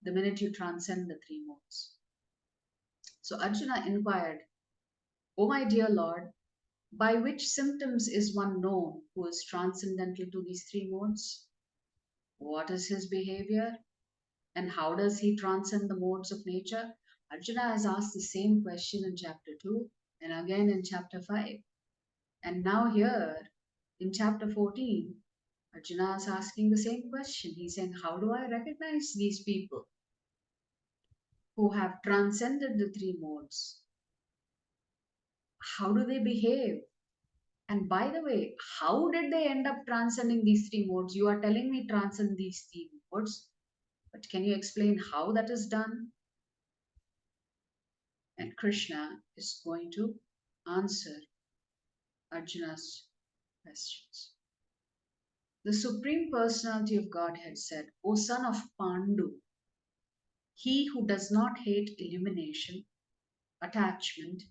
the minute you transcend the three modes. So Arjuna inquired, O my dear Lord, by which symptoms is one known who is transcendental to these three modes? What is his behavior? And how does he transcend the modes of nature? Arjuna has asked the same question in chapter 2 and again in chapter 5. And now, here in chapter 14, Arjuna is asking the same question. He's saying, how do I recognize these people who have transcended the three modes? How do they behave? And by the way, how did they end up transcending these three modes? You are telling me transcend these three modes, but can you explain how that is done? And Krishna is going to answer Arjuna's questions. The Supreme Personality of Godhead said, O son of Pandu, he who does not hate illumination, attachment,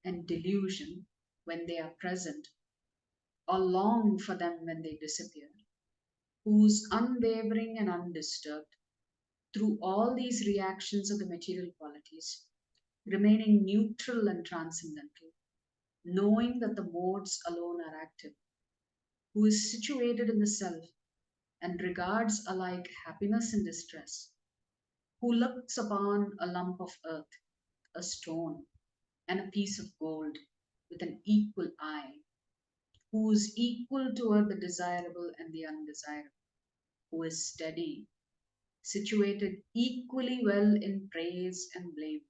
and delusion when they are present, or long for them when they disappear, who is unwavering and undisturbed through all these reactions of the material qualities, remaining neutral and transcendental, knowing that the modes alone are active, who is situated in the self and regards alike happiness and distress, who looks upon a lump of earth, a stone, and a piece of gold with an equal eye, who is equal toward the desirable and the undesirable, who is steady, situated equally well in praise and blame,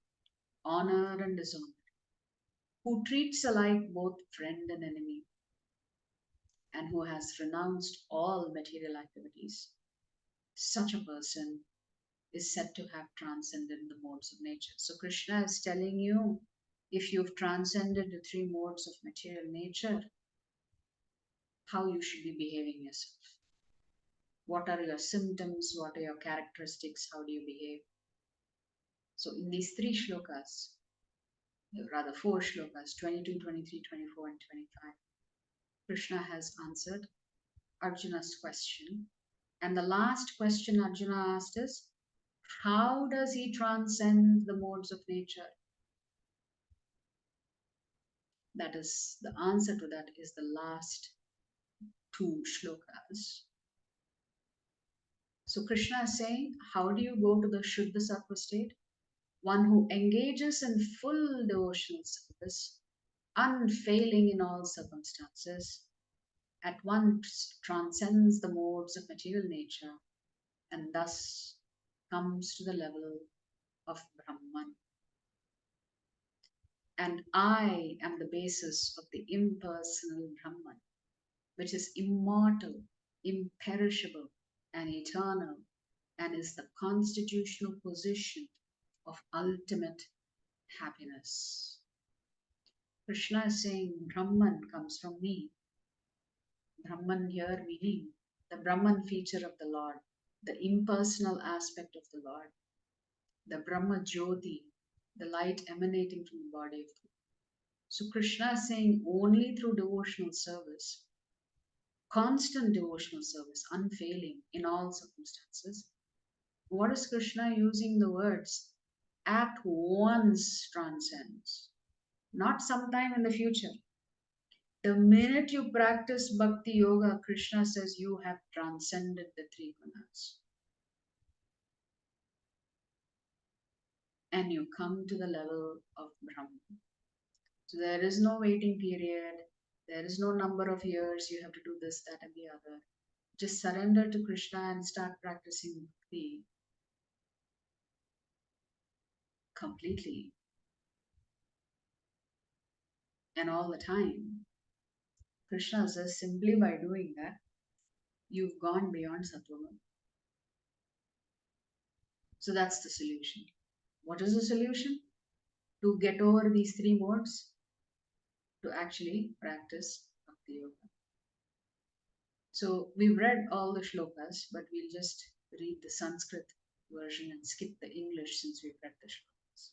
honor and dishonor, who treats alike both friend and enemy, and who has renounced all material activities. Such a person is said to have transcended the modes of nature. So Krishna is telling you, if you've transcended the three modes of material nature, how you should be behaving yourself. What are your symptoms? What are your characteristics? How do you behave? So in these three shlokas, rather four shlokas, 22, 23, 24, and 25, Krishna has answered Arjuna's question. And the last question Arjuna asked is, how does he transcend the modes of nature? That is, the answer to that is the last two shlokas. So Krishna is saying, how do you go to the Shuddha Sattva state? One who engages in full devotional service, unfailing in all circumstances, at once transcends the modes of material nature and thus comes to the level of Brahman. And I am the basis of the impersonal Brahman, which is immortal, imperishable, and eternal, and is the constitutional position of ultimate happiness. Krishna is saying Brahman comes from me. Brahman here meaning the Brahman feature of the Lord, the impersonal aspect of the Lord, the Brahma Jyoti, the light emanating from the body of the Lord. So Krishna is saying only through devotional service, constant devotional service, unfailing in all circumstances. What is Krishna using the words? At once transcends, not sometime in the future. The minute you practice bhakti yoga, Krishna says you have transcended the three gunas. And you come to the level of Brahman. So there is no waiting period. There is no number of years you have to do this, that, and the other. Just surrender to Krishna and start practicing bhakti completely. and all the time, Krishna says simply by doing that, you've gone beyond Sattvagun. So that's the solution. What is the solution? To get over these three modes, to actually practice Bhakti Yoga. So we've read all the shlokas, but we'll just read the Sanskrit version and skip the English since we've read the shlokas.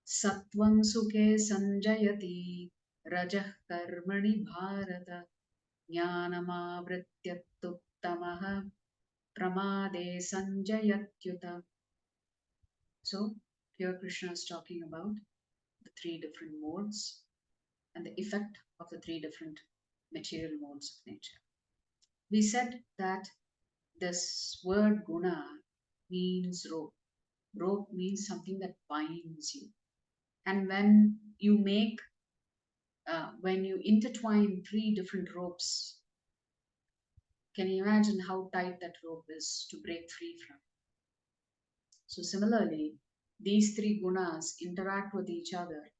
Sattvam sukhe sanjayati rajah karmani bharata jnanamavrityattuttamaha pramade sanjayatyuta. So here Krishna is talking about the three different modes and the effect of the three different material modes of nature. We said that this word guna means rope. Rope means something that binds you. And when you intertwine three different ropes, can you imagine how tight that rope is to break free from? So similarly, these three gunas interact with each other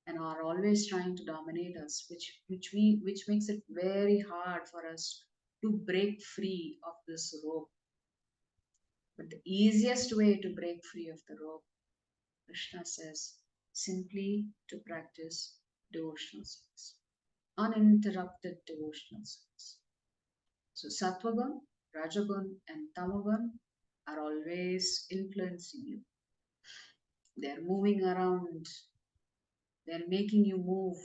and are always trying to dominate us, which makes it very hard for us to break free of this rope. But the easiest way to break free of the rope, Krishna says, simply to practice devotional service, uninterrupted devotional service. So Sattvagun, Rajagun, and Tamagun are always influencing you. They're moving around, they're making you move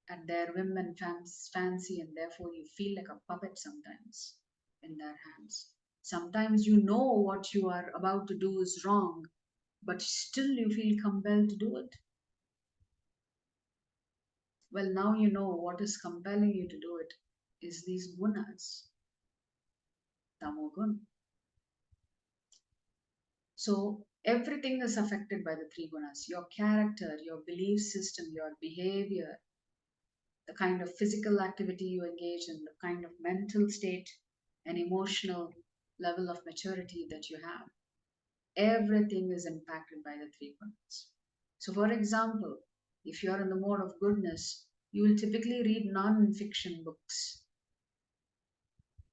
at their whim and fancy, and therefore you feel like a puppet sometimes in their hands. Sometimes you know what you are about to do is wrong, but still you feel compelled to do it. Well, now you know what is compelling you to do it is these gunas, tamogun. So everything is affected by the three gunas: your character, your belief system, your behavior, the kind of physical activity you engage in, the kind of mental state and emotional level of maturity that you have. Everything is impacted by the three gunas. So, for example, if you are in the mode of goodness, you will typically read non fiction books.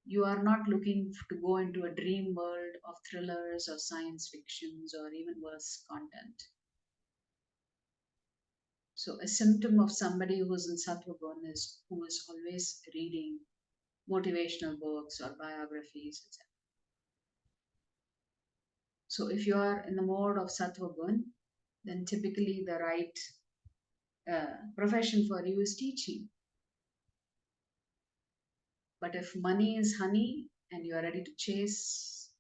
You are not looking to go into a dream world of thrillers or science fictions or even worse content. So, a symptom of somebody who is in Sattvagun is who is always reading motivational books or biographies, etc. So, if you are in the mode of Sattvagun, then typically the right profession for you is teaching. But if money is honey and you are ready to chase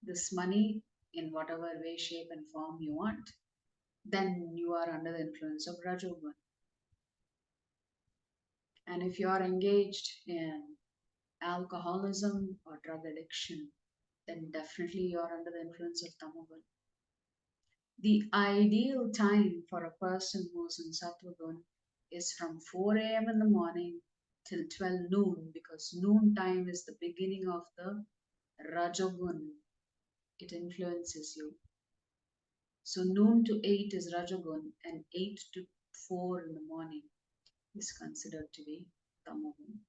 this money in whatever way, shape, and form you want, then you are under the influence of Rajogun. And if you are engaged in alcoholism or drug addiction, then definitely you are under the influence of Tamogun. The ideal time for a person who's in Sattvagun is from 4 a.m. in the morning till 12 noon, because noon time is the beginning of the Rajogun. It influences you. So noon to 8 is Rajogun, and 8 to 4 in the morning is considered to be Tamogun.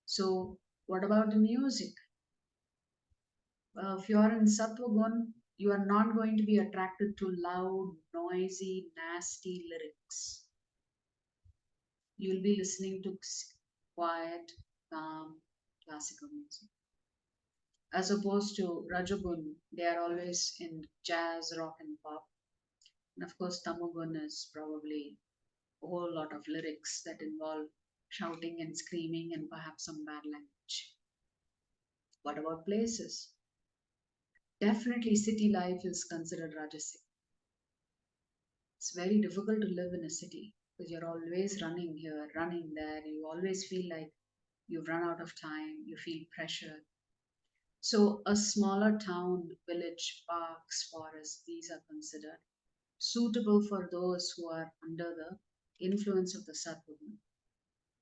So what about the music? If you are in Sattvagun, you are not going to be attracted to loud, noisy, nasty lyrics. You will be listening to quiet, calm, classical music. As opposed to Rajagun, they are always in jazz, rock, and pop. And of course, Tamogun is probably a whole lot of lyrics that involve shouting and screaming and perhaps some bad language. What about places? Definitely, city life is considered Rajasic. It's very difficult to live in a city because you're always running here, running there. You always feel like you've run out of time, you feel pressure. So, a smaller town, village, parks, forests, these are considered suitable for those who are under the influence of the Sattvagun.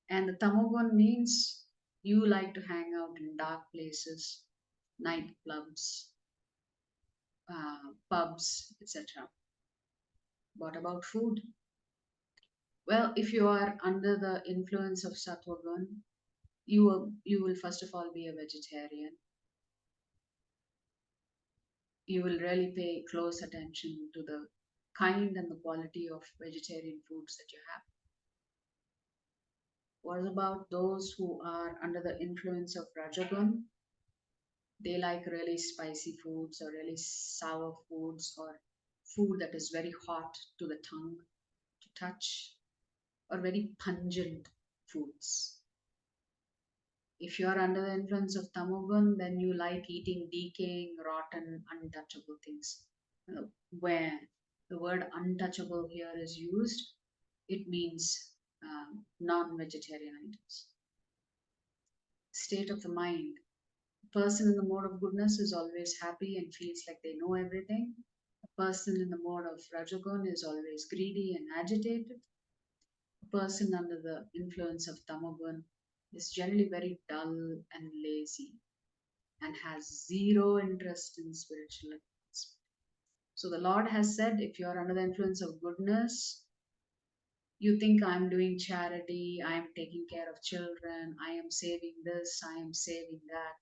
And the Tamogun means you like to hang out in dark places, nightclubs, pubs, etc. What about food? Well, if you are under the influence of sattva gun, you will first of all be a vegetarian. You will really pay close attention to the kind and the quality of vegetarian foods that you have. What about those who are under the influence of rajagun? They like really spicy foods or really sour foods or food that is very hot to the tongue to touch or very pungent foods. If you are under the influence of tamogun, then you like eating decaying, rotten, untouchable things. Where the word untouchable here is used, it means non vegetarian items. State of the mind. A person in the mode of goodness is always happy and feels like they know everything. A person in the mode of rajagun is always greedy and agitated. A person under the influence of tamagun is generally very dull and lazy and has zero interest in spiritual advancement. So the Lord has said, if you are under the influence of goodness, you think I'm doing charity, I am taking care of children, I am saving this, I am saving that.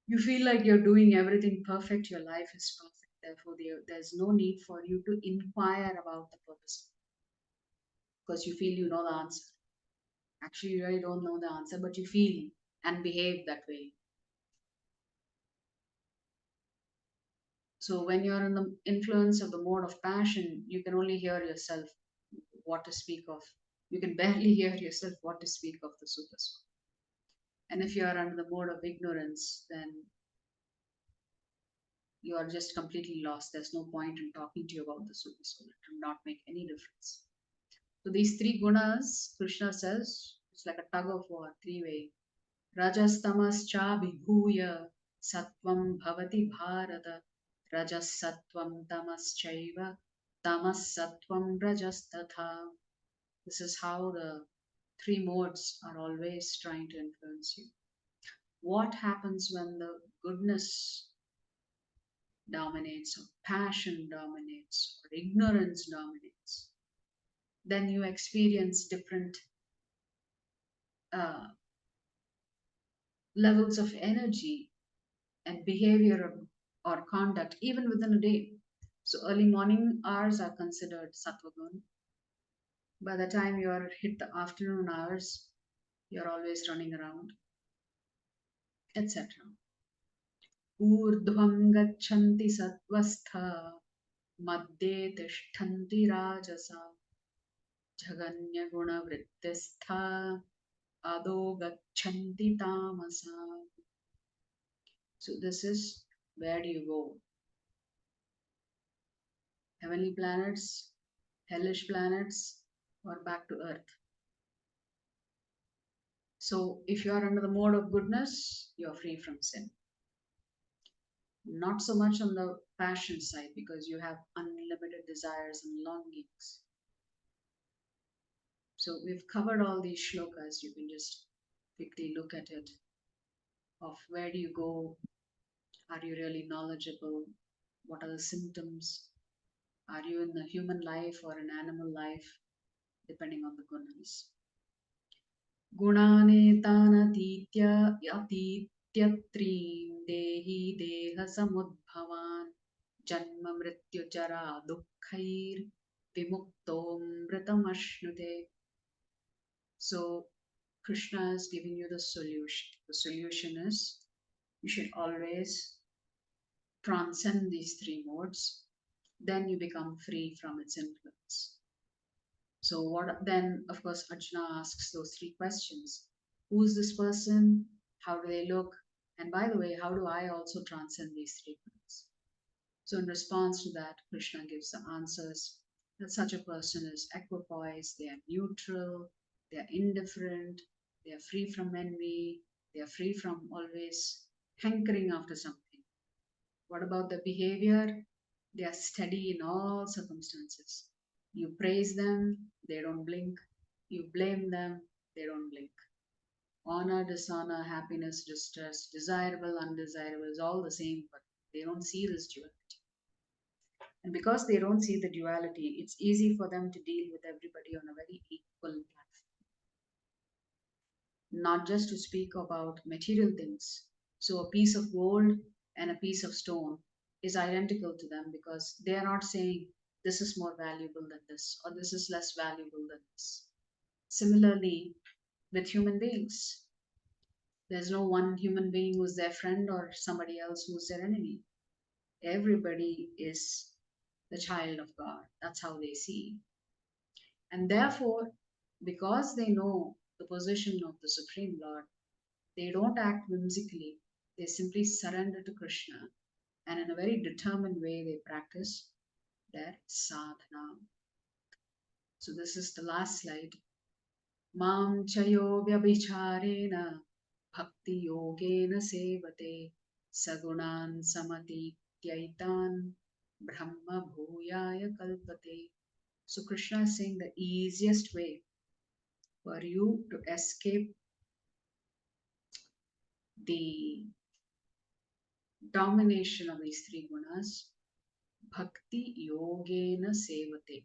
You feel like you're doing everything perfect, your life is perfect. Therefore, there's no need for you to inquire about the purpose because you feel you know the answer. Actually, you really don't know the answer, but you feel and behave that way. So, when you're in the influence of the mode of passion, you can only hear yourself what to speak of. You can barely hear yourself what to speak of the super soul. And if you are under the mode of ignorance, then you are just completely lost. There's no point in talking to you about the super soul. It will not make any difference. So these three gunas, Krishna says, it's like a tug of war, three-way. Rajas cha vibhuya sattvam bhavati bharata. Rajas sattvam chaiva tamas sattvam rajas tatha. This is how the three modes are always trying to influence you. What happens when the goodness dominates, or passion dominates, or ignorance dominates? Then you experience different uh, levels of energy and behavior or conduct even within a day. So early morning hours are considered sattvagun. By the time you are hit the afternoon hours, you're always running around, etc. ऊर्ध्वं गच्छन्ति सत्त्वस्था मध्ये तिष्ठन्ति राजसा जगन्यगुणवृत्तिस्था अधो गच्छन्ति तामसा. So this is, where do you go? Heavenly planets, hellish planets, or back to earth? So if you are under the mode of goodness, you are free from sin. Not so much on the passion side because you have unlimited desires and longings. So we've covered all these shlokas. You can just quickly look at it of where do you go? Are you really knowledgeable? What are the symptoms? Are you in the human life or an animal life? Depending on the gunas. गुणानेतानतीत्य अतीत्यत्रीं देहि देहसमुद्भवान् जन्म मृत्युचरा दुःखैर्विमुक्तोऽमृतमश्नुते. So Krishna is giving you the solution. The solution is you should always transcend these three modes, then you become free from its influence. So what then, of course, Arjuna asks those three questions. Who's this person? How do they look? And by the way, how do I also transcend these three modes? So in response to that, Krishna gives the answers that such a person is equipoised, they are neutral, they are indifferent, they are free from envy, they are free from always hankering after something. What about the behavior? They are steady in all circumstances. You praise them, they don't blink. You blame them, they don't blink. Honor, dishonor, happiness, distress, desirable, undesirable is all the same, but they don't see this duality. And because they don't see the duality, it's easy for them to deal with everybody on a very equal platform, not just to speak about material things. So, a piece of gold and a piece of stone is identical to them because they are not saying this is more valuable than this or this is less valuable than this. Similarly, with human beings, there's no one human being who's their friend or somebody else who's their enemy. Everybody is the child of God. That's how they see. And therefore, because they know the position of the Supreme Lord, they don't act whimsically. They simply surrender to Krishna and in a very determined way they practice their sadhana. So this is the last slide. Mam chayo vyabhicharena bhakti yogena sevate sagunan samati tyaitan brahma bhuyaya kalpate. So Krishna is saying the easiest way for you to escape the domination of these three gunas, bhakti yogena sevate.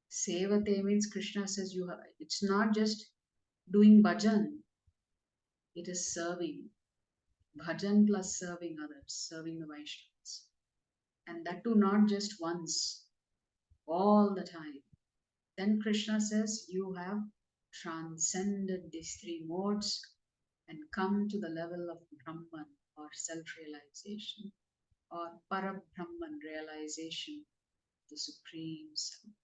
Sevate means Krishna says you have, it's not just doing bhajan, it is serving. Bhajan plus serving others, serving the Vaishnavas. And that too not just once, all the time. Then Krishna says you have transcended these three modes and come to the level of Brahman or self realization or Parabrahman realization, the Supreme Self.